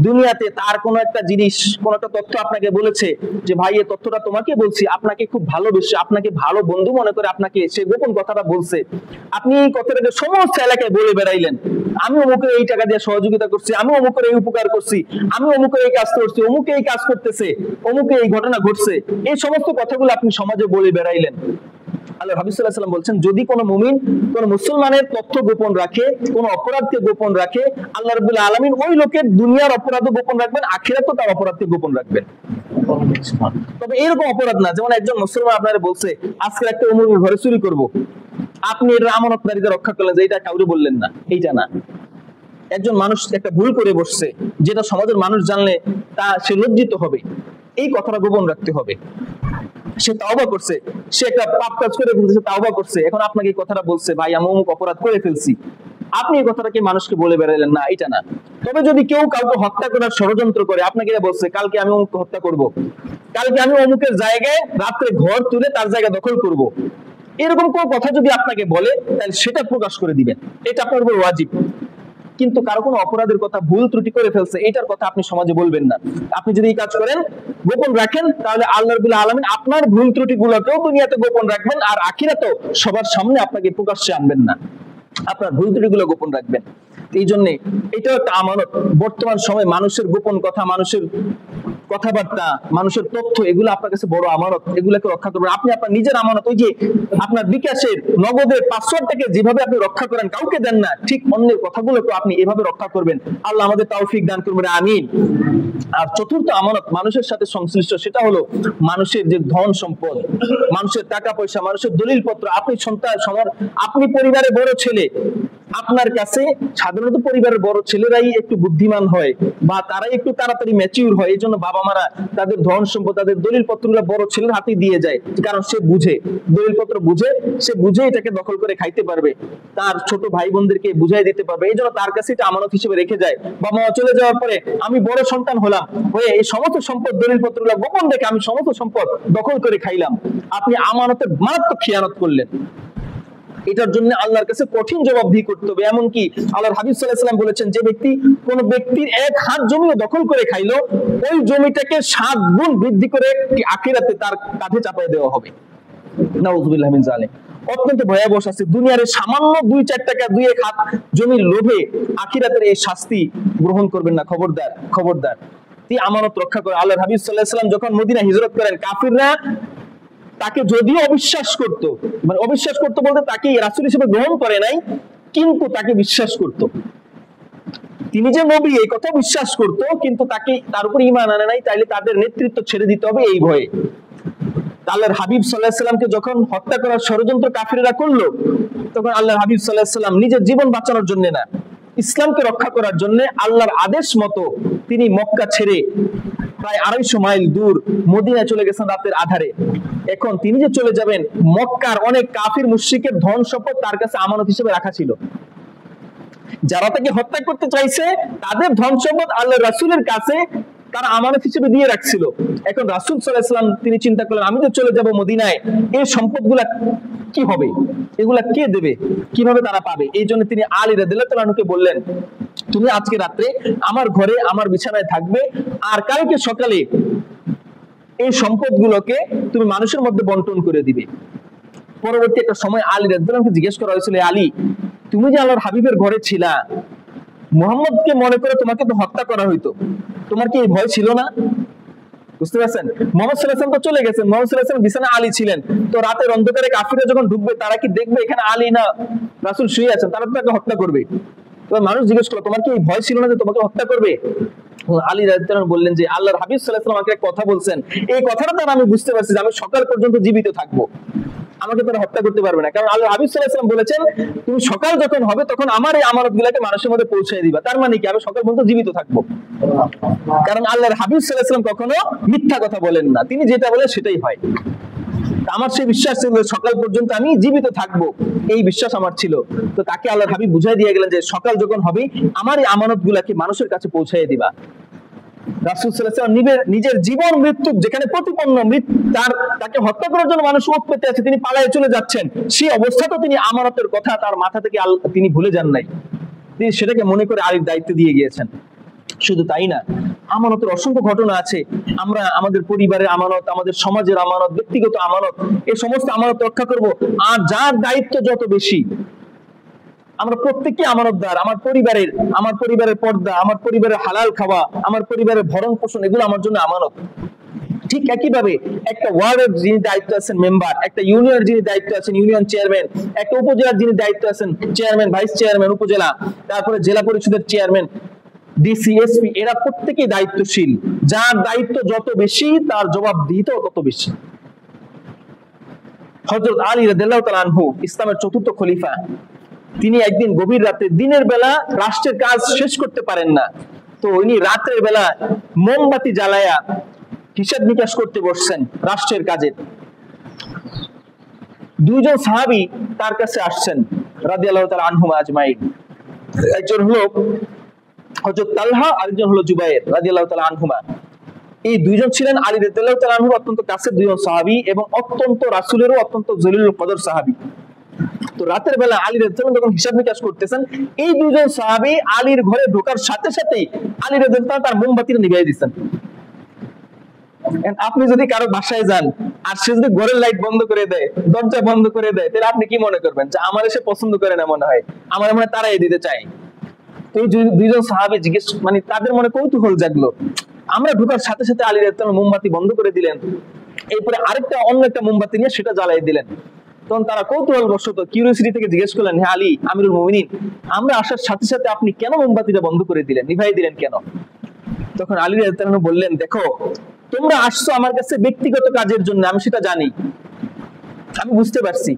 দুনিয়াতে তার কোন একটা জিনিস, কোন একটা তথ্য আপনাকে বলেছে যে ভাই এই তথ্যটা তোমাকে বলছি, আপনাকে খুব ভালোবেসে, আপনাকে ভালো বন্ধু মনে করে আপনাকে সে গোপন কথাটা বলছে, আপনি এই কথাটাকে সমস্ত এলাকায় বলে বেড়াইলেন, আমি অমুকের এই টাকা দিয়ে সহযোগিতা করছি, আমি অমুকের এই উপকার করছি, আমি অমুকের এই কাজ করছি, অমুকে এই কাজ করতেছে, অমুকে এই ঘটনা ঘটছে, এই সমস্ত কথাগুলো আপনি সমাজে বলে বেড়াইলেন। আল্লাহ হাবিব সাল্লাল্লাহু আলাইহি ওয়াসাল্লাম বলছেন, যদি কোনো মুমিন কোনো মুসলমানের তথ্য গোপন রাখে, কোনো অপরাধকে গোপন রাখে, আল্লাহ রাব্বুল আলামিন ওই লোকের দুনিয়ার অপরাধও গোপন রাখবেন, আখিরাতেও তার অপরাধকে গোপন রাখবেন। তবে এরকম অপরাধ না, যেমন একজন মুসলমান আপনারে বলছে আজকে একটা অমুকের ঘরে চুরি করব, আপনি এটা আমানতদারিতা রক্ষা করলেন যে এটা কাউরে বললেন না, এইটা না। একজন মানুষ একটা ভুল করে বসছে, যেটা সমাজের মানুষ জানলে তা সে লজ্জিত হবে, এই কথাটা গোপন রাখতে হবে। সে তাওবা করছে, সে একটা পাপ কাজ করে ফেলছে, তাওবা করছে, এখন আপনাকে এই কথাটা বলছে, ভাই আমি অমুক অপরাধ করে ফেলছি, আপনি এই কথাটাকে মানুষকে বলে বেড়ালেন না, এটা না। তবে যদি কেউ কাউকে হত্যা করার ষড়যন্ত্র করে, আপনাকে বলছে কালকে আমি অমুককে হত্যা করব, কালকে আমি অমুকের জায়গায় রাত্রে ঘর তুলে তার জায়গা দখল করব, এরকম কোন কথা যদি আপনাকে বলে, তাহলে সেটা প্রকাশ করে দিবেন, এটা আপনার উপর ওয়াজিব। কিন্তু কারো কোনো অপরাধের কথা, ভুল ত্রুটি করে ফেলছে, এটার কথা আপনি সমাজে বলবেন না। আপনি যদি এই কাজ করেন, গোপন রাখেন, তাহলে আল্লাহ রাব্বুল আলামিন আপনার ভুল ত্রুটি গুলোকেও দুনিয়াতে গোপন রাখবেন, আর আখিরাতেও সবার সামনে আপনাকে প্রকাশ্যে আনবেন না, আপনার ভুল ত্রুটিগুলো গোপন রাখবেন। এই জন্য এটাও একটা আমানত। বর্তমান সময়ে মানুষের গোপন কথা, মানুষের কথাবার্তা, মানুষের তথ্য, এগুলো আপনার কাছে বড় আমানত, এগুলোকে রক্ষা করবেন। আপনি আপনার নিজের আমানত, ওই যে আপনার বিকাশের নগদের পাসওয়ার্ডটাকে যেভাবে আপনি রক্ষা করেন, কাউকে দেন না, ঠিক অন্যের কথাগুলোকে আপনি এভাবে রক্ষা করবেন। আল্লাহ আমাদের তৌফিক দান করবেন, আমিন। আর চতুর্থ আমানত মানুষের সাথে সংশ্লিষ্ট, সেটা হলো মানুষের যে ধন সম্পদ, মানুষের টাকা পয়সা, মানুষের দলিল পত্র। আপনি সন্তান, আপনি পরিবারের বড় ছেলে, আপনার কাছে সাধারণত পরিবারের বড় ছেলেরাই একটু বুদ্ধিমান হয় বা তারাই একটু তাড়াতাড়ি ম্যাচিউর হয়, এই জন্য বাবা মারা তাদের ধন সম্পদ, তাদের দলিল পত্রগুলো বড় ছেলের হাতে দিয়ে যায়, কারণ সে বুঝে, দলিল পত্র বুঝে, সে বুঝে এটাকে দখল করে খাইতে পারবে, তার ছোট ভাই বোনদেরকে বুঝাই দিতে পারবে, এই জন্য তার কাছে এটা আমানত হিসেবে রেখে যায়। বাবা মা চলে যাওয়ার পরে আমি বড় সন্তান হলাম, হয়ে এই সমস্ত সম্পদ, দলিল পত্রগুলো গোপন রেখে আমি সমস্ত সম্পদ দখল করে খাইলাম, আপনি আমানতের মারাত্মক খিয়ানত করলেন। এটার জন্য আল্লাহর কাছে কঠিন জবাবদিহি করতে হবে। এমনকি আল্লাহর হাবিব সাল্লাল্লাহু আলাইহি ওয়াসাল্লাম বলেছেন, যে ব্যক্তি কোন ব্যক্তির এক হাত জমিও দখল করে খাইলো, ওই জমিটাকে 7 গুণ বৃদ্ধি করে আখিরাতে তার কাঁধে চাপায় দেওয়া হবে। নাউযুবিল্লাহি মিন যালিক। অত্যন্ত ভয়াবহ শাস্তি। দুনিয়ার সামান্য 2-4 টাকা, 2-1 হাত জমির লোভে আখিরাতের এই শাস্তি গ্রহণ করবেন না, খবরদার, খবরদার। এই আমানত রক্ষা করে। আল্লাহর হাবিব সাল্লাল্লাহু আলাইহি ওয়াসাল্লাম যখন মদিনা হিজরত করেন, কাফিররা তাকে যদিও অবিশ্বাস করত, মানে অবিশ্বাস করতে বলতে তাকে রাসূল হিসেবে গ্রহণ করে নাই, কিন্তু তাকে বিশ্বাস করত, তিনি যে নবী এই কথা বিশ্বাস করত, কিন্তু তাকে, তার উপর ঈমান আনে নাই, তাইলে তাদের নেতৃত্ব ছেড়ে দিতে হবে এই ভয়ে। আল্লাহর হাবিব সাল্লাল্লাহু আলাইহি ওয়াসাল্লামকে যখন হত্যা করার ষড়যন্ত্র কাফিররা করলো, তখন আল্লাহর হাবিব সাল্লাল্লাহু আলাইহি ওয়াসাল্লাম নিজের জীবন বাঁচানোর জন্য না, ইসলামকে রক্ষা করার জন্য আল্লাহর আদেশ মতো তিনি মক্কা ছেড়ে প্রায় 250 মাইল দূর মদিনায় চলে গেছেন রাতের আধারে। এখন তিনি যে চলে যাবেন, মক্কার অনেক কাফির মুশরিকের ধন সম্পদ তার কাছে আমানত হিসেবে রাখা ছিল। যারা তাকে হত্যা করতে চাইছে, তাদের ধন সম্পদ আল্লাহর রাসূলের কাছে তারা আমানত হিসেবে দিয়ে রাখছিল। এখন রাসূল সাল্লাল্লাহু আলাইহি ওয়াসাল্লাম তিনি চিন্তা করলেন, আমি তো চলে যাব মদিনায়, এই সম্পদগুলা কি হবে, এগুলা কে দেবে, কিভাবে তারা পাবে? এই জন্য তিনি আলী রাদিয়াল্লাহু তাআলা আনহুকে বললেন, তুমি আজকে রাত্রে আমার ঘরে, আমার বিছানায় থাকবে, আর কালকে সকালে এই সম্পদগুলোকে তুমি মানুষের মধ্যে বন্টন করে দিবে। পরবর্তী একটা সময় আলী রাদিয়াল্লাহু আনহুকে জিজ্ঞেস করা হয়েছিল, আলী, তুমি যে আল্লাহর হাবিবের ঘরে ছিলা, মুহাম্মদকে মনে করে তোমাকে তো হত্যা করা হইতো, তোমার কি এই ভয় ছিল না? বুঝতে পারছেন? মুহাম্মদ সাল্লাল্লাহু আলাইহি ওয়াসাল্লাম তো চলে গেছেন, মুহাম্মদ সাল্লাল্লাহু আলাইহি ওয়াসাল্লাম বিছানায় আলী ছিলেন, তো রাতের অন্ধকারে কাফিররা যখন ঢুকবে, তারা কি দেখবে এখানে আলী না রাসূল শুয়ে আছেন? তারা তো তাকে হত্যা করবে। তো মানুষ জিজ্ঞেস করলো, তোমার কি এই ভয় ছিল না যে তোমাকে হত্যা করবে? আলী রাদিয়াল্লাহু আনহু বললেন যে আল্লাহর হাবিব সাল্লাল্লাহু আলাইহি ওয়াসাল্লাম আমাকে একটা কথা বলছেন, এই কথাটা দ্বারা আমি বুঝতে পারছি যে আমি সকাল পর্যন্ত জীবিত থাকবো, আমাকে তারা হত্যা করতে পারবে না। কারণ আল্লাহর হাবিব সাল্লাল্লাহু আলাইহি ওয়াসাল্লাম বলেছেন, তুমি সকাল যখন হবে তখন আমার এই আমানতগুলোকে মানুষের মধ্যে পৌঁছে দিবা। তার মানে কি, আমি সকাল পর্যন্ত জীবিত থাকবো। কারণ আল্লাহর হাবিব সাল্লাল্লাহু আলাইহি ওয়াসাল্লাম কখনো মিথ্যা কথা বলেন না, তিনি যেটা বলেন সেটাই হয়। আমার সেই বিশ্বাস ছিল সকাল পর্যন্ত আমি জীবিত থাকবো, এই বিশ্বাস আমার ছিল। তো তাকে আল্লাহর হাবিব বুঝাই দিয়ে গেলেন যে সকাল যখন হবে আমার এই আমানতগুলোকে মানুষের কাছে পৌঁছায় দিবা। রাসূল সাল্লাল্লাহু আলাইহি ওয়াসাল্লাম নিজের জীবন মৃত্যু যেখানে প্রতিপন্ন, তাকে হত্যা করার জন্য মানুষ ওত পেতে আছে, তিনি পালায়ে চলে যাচ্ছেন, সেই অবস্থাতেও তিনি আমানতের কথা তার মাথা থেকে তিনি ভুলে যান নাই, তিনি সেটাকে মনে করে আলীর দায়িত্ব দিয়ে গিয়েছেন। শুধু তাই না, আমানতের অসংখ্য ঘটনা আছে। আমরা আমাদের পরিবারের আমানত, আমাদের সমাজের আমানত, ব্যক্তিগত আমানত, এই সমস্ত আমানত রক্ষা করব। আর যার দায়িত্ব যত বেশি, আমরা প্রত্যেককে আমানতদার। আমার পরিবারের পর্দা, আমার পরিবারের হালাল খাওয়া, আমার পরিবারের ভরণ পোষণ, এগুলো আমার জন্য আমানত। ঠিক একইভাবে একটা ওয়ার্ডের যিনি দায়িত্ব আছেন মেম্বার, একটা ইউনিয়নের যিনি দায়িত্ব আছেন ইউনিয়ন চেয়ারম্যান, একটা উপজেলার যিনি দায়িত্ব আছেন চেয়ারম্যান, ভাইস চেয়ারম্যান উপজেলা, তারপরে জেলা পরিষদের চেয়ারম্যান, ডিসি, এসপি, এরা প্রত্যেকেই দায়িত্বশীল। যার দায়িত্ব যত বেশি তার জবাবদিহিতাও তত বেশি। হযরত আলী রাদিয়াল্লাহু তাআলা আনহু ইসলামের চতুর্থ খলিফা, তিনি একদিন গভীর রাতে, দিনের বেলা রাষ্ট্রের কাজ শেষ করতে পারেন না, তো উনি রাতের বেলা মোমবাতি জ্বালায়া হিসাব নিকাশ করতে বসছেন রাষ্ট্রের কাজে। দুইজন সাহাবী তার কাছে আসছেন রাদিয়াল্লাহু তাআলা আনহুমা আজমাইন। একজন হলো হযরত তালহা, আরেকজন হলো জুবাইর রাদিয়াল্লাহু তাআলা আনহুমা। এই দুইজন ছিলেন আলী রাদিয়াল্লাহু তাআলা আনহুর অত্যন্ত কাছের দুইজন সাহাবী এবং অত্যন্ত রাসূলেরও অত্যন্ত জলিলুল কদর সাহাবী। তো রাতের বেলা আলী রাদিয়াল্লাহু তাআলা যখন হিসাব নিকাশ করতেছেন, এই দুইজন সাহাবী আলীর ঘরে ঢোকার সাথে সাথেই আলী রাদিয়াল্লাহু তাআলা তার মোমবাতিটা নিভিয়ে দিয়েছেন। আপনি যদি কারো বাসায় যান আর সে যদি ঘরের লাইট বন্ধ করে দেয়, দরজা বন্ধ করে দেয়, তাহলে আপনি কি মনে করবেন? যে আমার এসে পছন্দ করে না মনে হয়, আমার মনে তারাই দিতে চায়। তো এই দুইজন সাহাবী জিজ্ঞেস, মানে তাদের মনে কৌতূহল জাগলো, আমরা ঢোকার সাথে সাথে আলী রাদিয়াল্লাহু তাআলা মোমবাতি বন্ধ করে দিলেন, এরপরে অন্য একটা মোমবাতি নিয়ে সেটা জ্বালিয়ে দিলেন। তখন তারা কৌতূহল বশত কিউরিওসিটি থেকে জিজ্ঞেস করলেন, হে আলী আমিরুল মুমিনিন, আমরা আসার সাথে সাথে আপনি কেন মোমবাতিটা বন্ধ করে দিলেন, নিভাই দিলেন কেন? তখন আলী রাদিয়াল্লাহু তাআলা বললেন, দেখো তোমরা আসছো আমার কাছে ব্যক্তিগত কাজের জন্য, আমি সেটা জানি, আমি বুঝতে পারছি।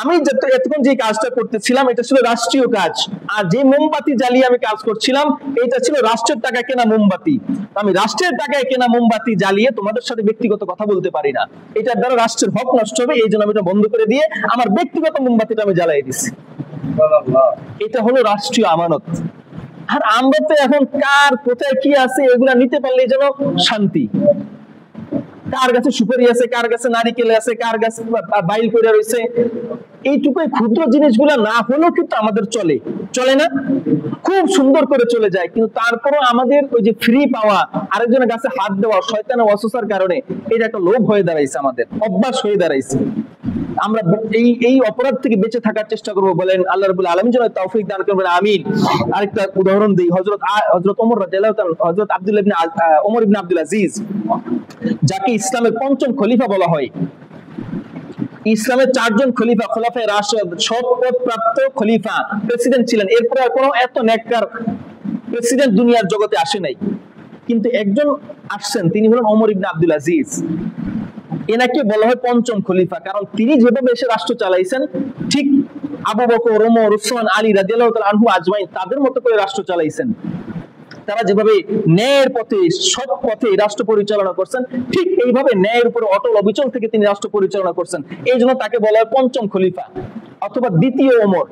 আমি এতক্ষণ যে কাজটা করতেছিলাম এটা ছিল রাষ্ট্রীয় কাজ, আর যে মোমবাতি জ্বালিয়ে আমি কাজ করছিলাম এটা ছিল রাষ্ট্রের টাকায় কেনা মোমবাতি। আমি রাষ্ট্রের টাকায় কেনা মোমবাতি জ্বালিয়ে তোমাদের সাথে ব্যক্তিগত কথা বলতে পারি না, এটার দ্বারা রাষ্ট্রের হক নষ্ট হবে, এই জন্য আমি এটা বন্ধ করে দিয়ে আমার ব্যক্তিগত মোমবাতিটা আমি জ্বালিয়ে দিচ্ছি। এটা হলো রাষ্ট্রীয় আমানত। আর আমরা তো এখন কার কোথায় কি আছে এগুলা নিতে পারলে যেন শান্তি। কার কাছে সুপারি আছে, কার কাছে নারিকেল আছে, কার কাছে বাইল করে রয়েছে, এইটুকুই ক্ষুদ্র জিনিসগুলা না হলেও কিন্তু আমাদের চলে না, খুব সুন্দর করে চলে যায়। কিন্তু তারপরও আমাদের ওই যে ফ্রি পাওয়া, আরেকজনের কাছে হাত দেওয়া শয়তানের ওয়াসওয়াসার কারণে এটা একটা লোভ হয়ে দাঁড়াইছে, আমাদের অভ্যাস হয়ে দাঁড়াইছে। আমরা এই অপরাধ থেকে বেঁচে থাকার চেষ্টা করব, বলেন আল্লাহ রাব্বুল আলামিন যেন তৌফিক দান করেন, আমিন। আরেকটা উদাহরণ দেই, হযরত ওমর রাদিয়াল্লাহু তাআলা, হযরত আব্দুল্লাহ ইবনে ওমর ইবনে আব্দুল আজিজ, যাকে ইসলামের পঞ্চম খলিফা বলা হয়। ইসলামের চারজন খলিফা, খোলাফায়ে রাশিদ, শপথপ্রাপ্ত খলিফা, প্রেসিডেন্ট ছিলেন। এরপরে আর কোনো এত নেককার প্রেসিডেন্ট দুনিয়ার জগতে আসে নাই, কিন্তু একজন আসছেন, তিনি হলেন ওমর ইবনে আব্দুল আজিজ। এনাকে বলা হয় পঞ্চম খলিফা, কারণ তিনি যেভাবে এসে রাষ্ট্র চালাইছেন, ঠিক আবু বকর, ওমর, উসমান, আলী রাদিয়াল্লাহু তাআলা আনহু আজমাইন তাদের মতো করে রাষ্ট্র চালাইছেন। তারা যেভাবে ন্যায়ের পথে, সৎ পথে রাষ্ট্র পরিচালনা করছেন, ঠিক এইভাবে ন্যায়ের উপরে অটল অবিচল থেকে তিনি রাষ্ট্র পরিচালনা করছেন। এই জন্য তাকে বলা হয় পঞ্চম খলিফা অথবা দ্বিতীয় ওমর।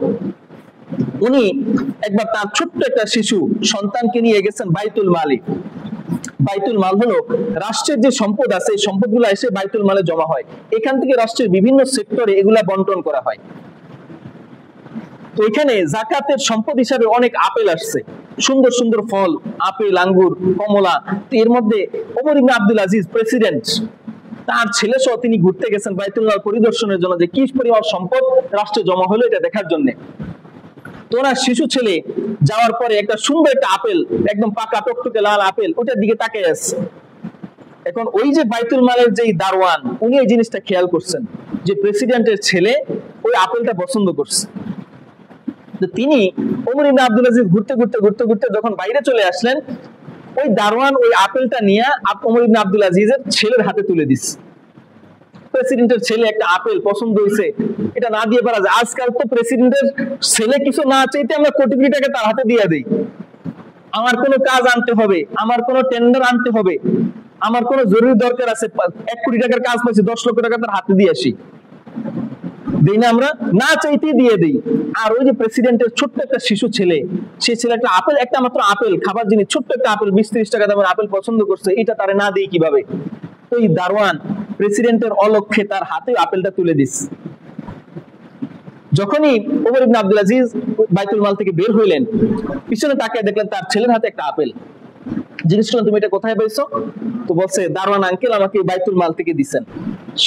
উনি একবার তার ছোট্ট একটা শিশু সন্তানকে নিয়ে গেছেন বাইতুল মালে। বাইতুল মাল হলো রাষ্ট্রের যে সম্পদ আছে, এই সম্পদগুলো এসে বাইতুল মালে জমা হয়, এখান থেকে রাষ্ট্রের বিভিন্ন সেক্টরে এগুলা বন্টন করা হয়। তো এখানে যাকাতের সম্পদ হিসাবে অনেক আপেল আসছে, সুন্দর সুন্দর ফল, আপেল, আঙ্গুর, কমলা। তো এর মধ্যে ওমর ইবনে আব্দুল আজিজ প্রেসিডেন্ট, তার ছেলে সহ তিনি ঘুরতে গেছেন বাইতুল মাল পরিদর্শনের জন্য, যে কি পরিমাণ সম্পদ রাষ্ট্রে জমা হলো এটা দেখার জন্য। তো ওনার শিশু ছেলে যাওয়ার পরে একটা সুন্দর একটা আপেল, একদম পাকা টকটকে লাল আপেল, ওটার দিকে তাকিয়ে আছে। এখন ওই যে বাইতুল মালের যে দারওয়ান, উনি এই জিনিসটা খেয়াল করছেন যে প্রেসিডেন্টের ছেলে ওই আপেলটা পছন্দ করছে। তো তিনি ওমর ইবনে আব্দুল আজিজ ঘুরতে ঘুরতে ঘুরতে ঘুরতে যখন বাইরে চলে আসলেন, ওই দারওয়ান ওই আপেলটা নিয়ে ওমর ইবনে আব্দুল আজিজের ছেলের হাতে তুলে দিচ্ছে। প্রেসিডেন্টের ছেলে একটা আপেল পছন্দ হয়েছে, এটা না দিয়ে পারা যায়। আজকাল তো প্রেসিডেন্টের ছেলে কিছু না চাইতে আমরা কোটি কোটি টাকা তার হাতে দিয়ে দেই। আমার কোনো কাজ আনতে হবে, আমার কোনো টেন্ডার আনতে হবে, আমার কোনো জরুরি দরকার আছে, 1 কোটি টাকার কাজ পাইছি, 10 লক্ষ টাকা তার হাতে দিয়ে আসি, দিই না? আমরা না চাইতে দিয়ে দিই। আর ওই যে প্রেসিডেন্টের ছোট্ট একটা শিশু ছেলে, সেই ছেলে একটা আপেল, একটা মাত্র আপেল, খাবার জিনিস, ছোট্ট একটা আপেল, 20-30 টাকা দামের আপেল পছন্দ করছে, এটা তারে না দিই কিভাবে? ওই দারওয়ান প্রেসিডেন্টের অলক্ষ্যে তার হাতে আপেলটা তুলে দিচ্ছে। যখনই ওমর ইবনে আব্দুল আজিজ বাইতুল মাল থেকে বের হইলেন, পিছনে তাকিয়ে দেখলেন তার ছেলের হাতে একটা আপেল, জিজ্ঞেস করলেন তুমি এটা কোথায় পাইছো? তো বলছে দারোয়ান আঙ্কেল আমাকে বাইতুল মাল থেকে দিচ্ছেন।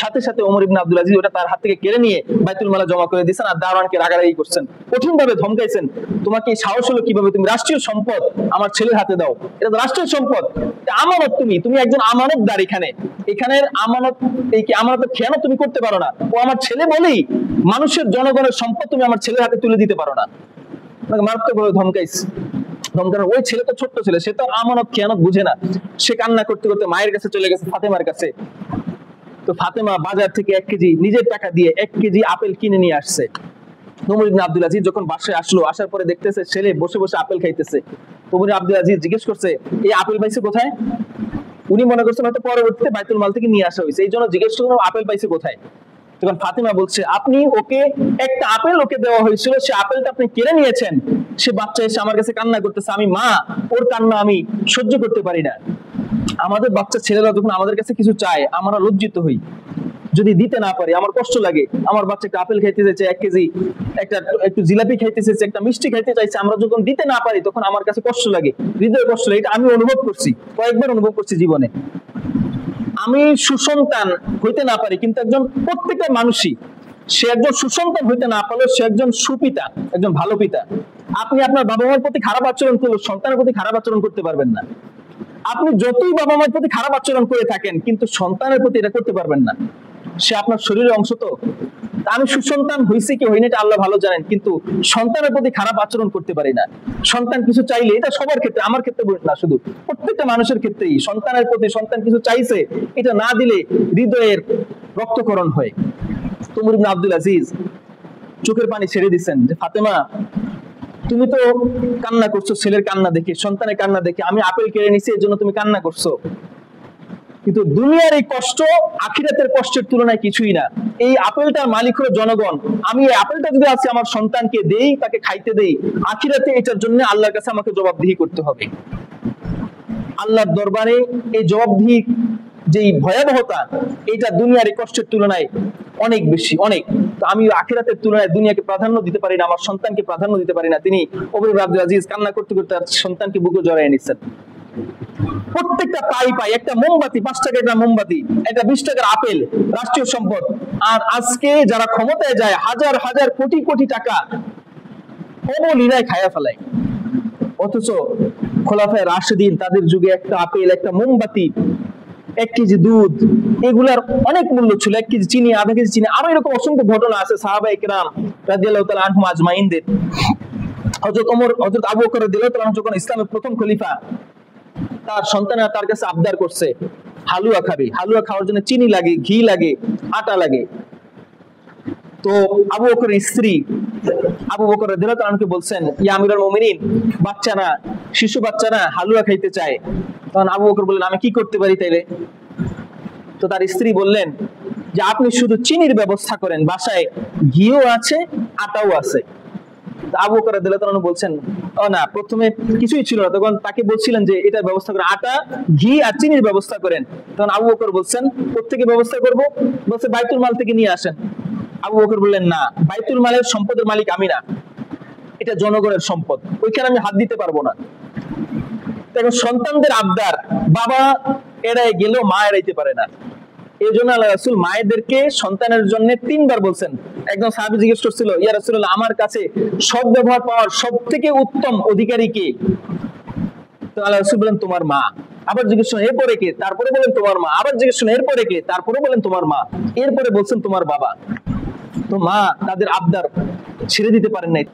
সাথে সাথে ওমর ইবনে আব্দুল আজিজ ওটা তার হাত থেকে কেড়ে নিয়ে বাইতুল মালে জমা করে দিচ্ছেন, আর দারোয়ানকে রাগারাগি করছেন, কঠিন ভাবে ধমকাইছেন, তোমাকে এই সাহস হলো কিভাবে, তুমি রাষ্ট্রীয় সম্পদ আমার ছেলের হাতে দাও, এটা তো রাষ্ট্রীয় সম্পদ, আমানত, তুমি একজন আমানতদার, এখানের আমানত, এই কি আমানত খেয়ানত তুমি করতে পারো না, ও আমার ছেলে বলেই মানুষের জনগণের সম্পদ তুমি আমার ছেলের হাতে তুলে দিতে পারো না। মারাত্মকভাবে ধমকাইছে। ধমকানোর ওই ছেলে তো ছোট্ট ছেলে, সে তো আমানত খেয়ানত বুঝে না, সে কান্না করতে করতে মায়ের কাছে চলে গেছে, ফাতেমার কাছে। তো ফাতেমা বাজার থেকে 1 কেজি নিজের টাকা দিয়ে 1 কেজি আপেল কিনে নিয়ে আসছে। ওমর ইবনে আব্দুল আজিজ যখন বাসায় আসলো, আসার পরে দেখতেছে ছেলে বসে বসে আপেল খাইতেছে। ওমর ইবনে আব্দুল আজিজ জিজ্ঞেস করছে এই আপেল পাইছে কোথায়? উনি মনে করছেন হয়তো পরবর্তীতে বাইতুল মাল থেকে নিয়ে আসা হয়েছে, এই জন্য জিজ্ঞেস করলেন আপেল পাইছে কোথায়। তখন ফাতেমা বলছে আপনি ওকে একটা আপেল ওকে দেওয়া হয়েছিল, সে আপেলটা আপনি কেড়ে নিয়েছেন, সে বাচ্চা এসে আমার কাছে কান্না করতেছে, আমি মা, ওর কান্না আমি সহ্য করতে পারি না। আমাদের বাচ্চা ছেলেরা যখন আমাদের কাছে কিছু চায় আমরা লজ্জিত হই, যদি দিতে না পারি আমার কষ্ট লাগে। আমার বাচ্চা একটা আপেল খাইতে চাইছে 1 কেজি, একটু জিলাপি খাইতে চাইছে, একটা মিষ্টি খাইতে চাইছে, আমরা যখন দিতে না পারি তখন আমার কাছে কষ্ট লাগে, হৃদয়ে কষ্ট লাগে। এটা আমি অনুভব করছি, কয়েকবার অনুভব করছি জীবনে। আমি সুসন্তান হইতে না পারি, কিন্তু একজন প্রত্যেকটা মানুষই, সে একজন সুসন্তান হইতে না পারলেও সে একজন সুপিতা, একজন ভালো পিতা। আপনি আপনার বাবা মার প্রতি খারাপ আচরণ করলে সন্তানের প্রতি খারাপ আচরণ করতে পারবেন না। আপনি যতই বাবা মার প্রতি খারাপ আচরণ করে থাকেন কিন্তু সন্তানের প্রতি এটা করতে পারবেন না, সে আপনার শরীরের অংশ। তো আমি সুসন্তান হইছি কি হইনি এটা আল্লাহ ভালো জানেন, কিন্তু সন্তানের প্রতি খারাপ আচরণ করতে পারি না। সন্তান কিছু চাইলে, এটা সবার ক্ষেত্রে, আমার ক্ষেত্রে না, শুধু প্রত্যেকটা মানুষের ক্ষেত্রেই সন্তানের প্রতি, সন্তান কিছু চাইছে এটা না দিলে হৃদয়ের রক্তকরণ হয়। ওমর ইবনে আব্দুল আজিজ চোখের পানি ছেড়ে দিচ্ছেন যে ফাতেমা তুমি তো কান্না করছো ছেলের কান্না দেখে, সন্তানের কান্না দেখে, আমি আপেল কেড়ে নিছি এর জন্য তুমি কান্না করছো, কিন্তু দুনিয়ার এই কষ্ট আখিরাতের কষ্টের তুলনায় কিছুই না। এই আপেলটার মালিক হলো জনগণ, আমি এই আপেলটা যদি আজকে আমার সন্তানকে দেই, তাকে খাইতে দেই, আখিরাতে এটার জন্য আল্লাহর কাছে আমাকে জবাবদিহি করতে হবে। আল্লাহর দরবারে এই জবাবদিহি যেই ভয়াবহতা, এটা দুনিয়ার এই কষ্টের তুলনায় অনেক বেশি, অনেক। তো আমি আখিরাতের তুলনায় দুনিয়াকে প্রাধান্য দিতে পারি না, আমার সন্তানকে প্রাধান্য দিতে পারি না। তিনি ওমর ইবনে আব্দুল আজিজ কান্না করতে করতে তার সন্তানকে বুকে জড়ায় নিচ্ছেন। প্রত্যেকটা পাই একটা মোমবাতি, 5 টাকার একটা মোমবাতি, একটা 20 টাকার আপেল, রাষ্ট্রীয় সম্পদ। আর আজকে যারা ক্ষমতায় যায় হাজার হাজার কোটি কোটি টাকা অবলীলায় খায়া ফেলায়, অথচ খোলাফায়ে রাশিদিন তাদের যুগে একটা আপেল, একটা মোমবাতি, 1 কেজি দুধ, এগুলার অনেক মূল্য ছিল। 1 কেজি চিনি, আধা কেজি চিনি, আরো এরকম অসংখ্য ঘটনা আছে সাহাবায়ে কেরাম রাদিয়াল্লাহু তাআলা আনহুম আজমাইনদের। হযরত ওমর, হযরত আবু বকর রাদিয়াল্লাহু তাআলা যখন ইসলামের প্রথম খলিফা, তার সন্তানরা তার কাছে আবদার করছে হালুয়া খাবে, হালুয়া খাওয়ার জন্য চিনি লাগে, ঘি লাগে, আটা লাগে। তো আবু বকরের স্ত্রী আবু বকর রাদিয়াল্লাহু তাআলা আনহুকে বলছেন ইয়া আমিরুল মুমিনিন, বাচ্চারা, শিশু বাচ্চারা হালুয়া খাইতে চায়। তখন আবু বকর বললেন আমি কি করতে পারি তাইলে? তো তার স্ত্রী বললেন যে আপনি শুধু চিনির ব্যবস্থা করেন, বাসায় ঘিও আছে, আটাও আছে। আবু বকর রাদিয়াল্লাহু তাআলা বলছেন ও না, প্রথমে কিছুই ছিল না, তখন তাকে বলছিলেন যে এটা ব্যবস্থা করেন, আটা, ঘি আর চিনির ব্যবস্থা করেন। তখন আবু বকর বলছেন প্রত্যেকে ব্যবস্থা করব, বলছে বাইতুল মাল থেকে নিয়ে আসেন। আবু বকর বললেন না, বাইতুল মালের সম্পদের মালিক আমি না, এটা জনগণের সম্পদ, ওইখানে আমি হাত দিতে পারবো না। এখন সন্তানদের আবদার বাবা এড়াই গেলেও মা এড়াইতে পারে না, এই জন্য আল্লাহ রাসূল মায়েদেরকে সন্তানের জন্য 3 বার বলছেন। একজন সাহাবী জিজ্ঞেস করছিল ইয়া রাসূলুল্লাহ আমার কাছে সৎ ব্যবহার পাওয়ার সবথেকে উত্তম অধিকারী কে? তো আল্লাহ রাসূল বলেন তোমার মা। আবার জিজ্ঞেস করেন এরপরে কে? তারপরে বলেন তোমার মা। আবার জিজ্ঞেস করেন এরপরে কে? তারপরে বলেন তোমার মা। এরপরে বলছেন তোমার বাবা। তো মা তাদের আবদার ছেড়ে দিতে পারেন নাই।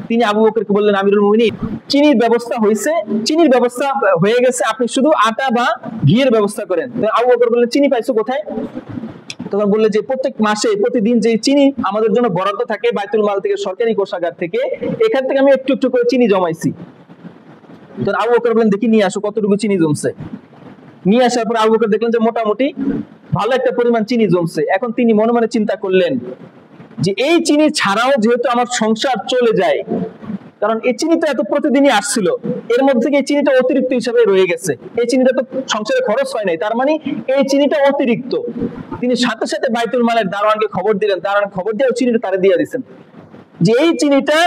তিনি আবু বকরকে বললেন আমিরুল মুমিনিন, চিনির ব্যবস্থা হয়েছে, চিনির ব্যবস্থা হয়ে গেছে, আপনি শুধু আটা বা ঘিয়ের ব্যবস্থা করেন। আবু বকর বললেন চিনি পাইছো কোথায়? তখন বললে যে প্রত্যেক মাসে প্রতিদিন যে চিনি আমাদের জন্য বরাদ্দ থাকে বাইতুল মাল থেকে, সরকারি কোষাগার থেকে, এখান থেকে আমি একটু একটু করে চিনি জমাইছি। তো আবু বকর বললেন দেখি নিয়ে আসো কতটুকু চিনি জমছে। নিয়ে আসার পর আবু বকর দেখলেন যে মোটামুটি ভালো একটা পরিমাণ চিনি জমছে। এখন তিনি মনে মনে চিন্তা করলেন যে এই চিনি ছাড়াও যেহেতু আমার সংসার চলে যায়, কারণ এই চিনিটা এত প্রতিদিনই আসছিল, এর মধ্যে থেকে এই চিনিটা অতিরিক্ত হিসাবে রয়ে গেছে, এই চিনিটা তো সংসারে খরচ হয় নাই, তার মানে এই চিনিটা অতিরিক্ত। তিনি সাথে সাথে বাইতুল মালের দারোয়ানকে খবর দিলেন, দারোয়ান খবর দিয়ে চিনিটা তারে দিয়ে দিচ্ছেন। যে এই চিনিটা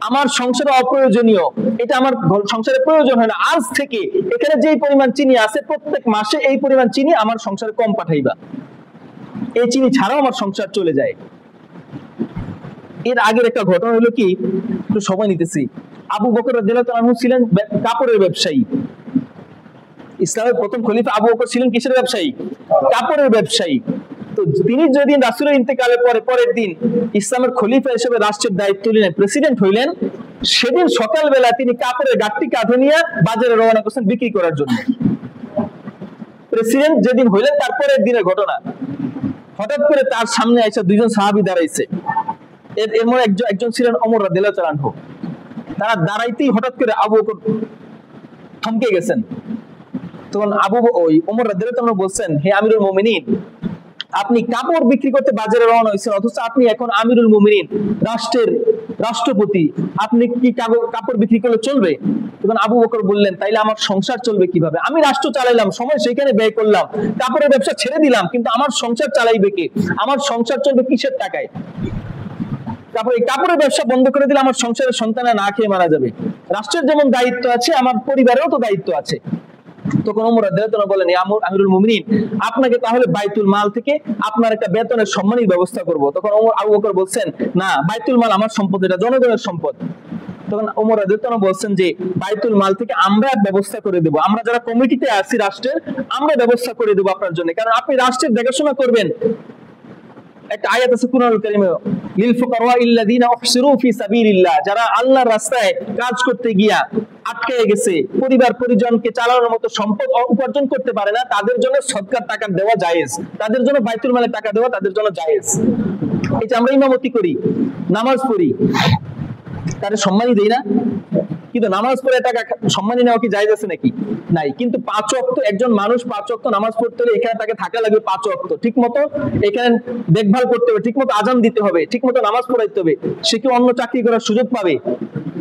আমার সংসারে অপ্রয়োজনীয়, এটা আমার সংসারে প্রয়োজন হয় না, আজ থেকে এখানে যেই পরিমাণ চিনি আছে প্রত্যেক মাসে এই পরিমাণ চিনি আমার সংসারে কম পাঠাইবা, এই চিনি ছাড়াও আমার সংসার চলে যায়। এর আগের একটা ঘটনা হলো কি, একটু সময় নিতেছি, আবু বকর রাদিয়াল্লাহু আনহু ছিলেন কাপড়ের ব্যবসায়ী। ইসলামের প্রথম খলিফা আবু বকর ছিলেন কিসের ব্যবসায়ী? কাপড়ের ব্যবসায়ী। তো তিনি যেদিন রাসূলের ইন্তেকালের পরের দিন ইসলামের খলিফা হিসেবে রাষ্ট্রের দায়িত্ব নিলেন, প্রেসিডেন্ট হইলেন, সেদিন সকালবেলা তিনি কাপড়ের গাঁটটি কাঁধে নিয়ে বাজারে রওনা করছেন বিক্রি করার জন্য। প্রেসিডেন্ট যেদিন হইলেন তারপরের দিনের ঘটনা, হঠাৎ করে তার সামনে এসে দুইজন সাহাবী দাঁড়াইছে। এর মধ্যে একজন ছিলেন ওমর রাদিয়াল্লাহু আনহু। তারা দাঁড়াইতেই হঠাৎ করে আবু বকর থমকে গেছেন। তখন ওমর রাদিয়াল্লাহু আনহু বলছেন, হে আমিরুল মুমিনিন, আপনি কাপড় বিক্রি করতে বাজারে রওনা হয়েছেন, অথচ আপনি এখন আমিরুল মুমিনিন, রাষ্ট্রের রাষ্ট্রপতি, আপনি কি কাপড় বিক্রি করলে চলবে? তখন আবু বকর বললেন, তাইলে আমার সংসার চলবে কিভাবে? আমি রাষ্ট্র চালাইলাম, সময় সেখানে ব্যয় করলাম, কাপড়ের ব্যবসা ছেড়ে দিলাম, কিন্তু আমার সংসার চালাইবে কে? আমার সংসার চলবে কিসের টাকায়? তারপরে কাপড়ের ব্যবসা বন্ধ করে দিলে আমার সংসারের সন্তানরা না খেয়ে মারা যাবে। রাষ্ট্রের যেমন দায়িত্ব আছে, আমার পরিবারেরও তো দায়িত্ব আছে। তখন ওমর রাদিয়াল্লাহু আনহু বলেন, আমিরুল মুমিনিন, আপনাকে তাহলে বাইতুল মাল থেকে আপনার একটা বেতনের সম্মানের ব্যবস্থা করব। তখন আবু বকর বলছেন, না, বাইতুল মাল আমার সম্পদ, এটা জনগণের সম্পদ। তখন ওমর রাদিয়াল্লাহু আনহু বলছেন যে বাইতুল মাল থেকে আমরা ব্যবস্থা করে দেব, আমরা যারা কমিটিতে আছি রাষ্ট্রের, আমরা ব্যবস্থা করে দেব আপনার জন্য, কারণ আপনি রাষ্ট্রের দেখাশোনা করবেন। একটা আয়াত আছে কুরআনুল কারীমে, লিল ফুকারাইল্লাযিনা উহসিরু ফি সাবিলিল্লাহ, যারা আল্লাহর রাস্তায় কাজ করতে গিয়া আটকে গেছে, পরিবার পরিজনকে চালানোর মতো সম্পদ উপার্জন করতে পারে না, তাদের জন্য সদকার টাকা দেওয়া জায়েজ, তাদের জন্য বাইতুল মালে টাকা দেওয়া তাদের জন্য জায়েজ। এই যে আমরা ইমামতি করি, নামাজ পড়ি, তাদের সম্মানই দেই না, কিন্তু নামাজ পড়ে টাকা সম্মানই নেওয়া কি জায়েজ আছে নাকি? নাই। কিন্তু 5 ওয়াক্ত একজন মানুষ 5 ওয়াক্ত নামাজ পড়তে হলে এখানে তাকে থাকা লাগবে 5 ওয়াক্ত, ঠিক মতো এখানে দেখভাল করতে হবে, ঠিক মতো আজান দিতে হবে, ঠিক মতো নামাজ পড়াইতে হবে। সে কি অন্য চাকরি করার সুযোগ পাবে?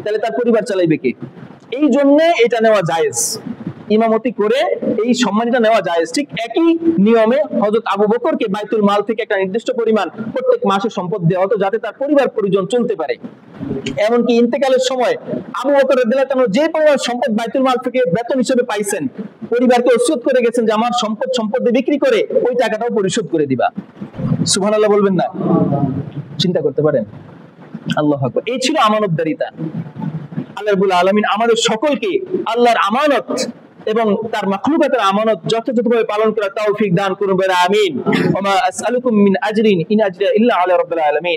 তাহলে তার পরিবার চালাইবে কে? এই জন্য এটা নেওয়া জায়েজ, ইমামতি করে এই সম্মানটা নেওয়া জায়েজ। ঠিক একই নিয়মে হযরত আবু বকরকে বাইতুল মাল থেকে একটা নির্দিষ্ট পরিমাণ প্রত্যেক মাসে সম্পদ দেওয়া হতো, যাতে তার পরিবার পরিজন চলতে পারে। এমনকি ইন্তেকালের সময় আবু বকর রাদিয়াল্লাহু আনহু যে পরিমাণ সম্পদ বাইতুল মাল থেকে বেতন হিসেবে পাইছেন, পরিবারকে ওসিয়ত করে গেছেন যে আমার সম্পদ বিক্রি করে ওই টাকাটাও পরিশোধ করে দিবা। সুবহানাল্লাহ বলবেন না? চিন্তা করতে পারেন। আল্লাহু আকবার। এই ছিল আমানতদারিতা। আল্লাহ রাব্বুল আলামিন আমাদের সকলকে আল্লাহর আমানত এবং তার মাখলুকাতের আমানত যথাযথভাবে পালন করার তৌফিক দান করুন। আমিন। ওয়া মা আসআলুকুম মিন আজরিন ইন আজরিয়া ইল্লা আলা রাব্বিল আলামিন।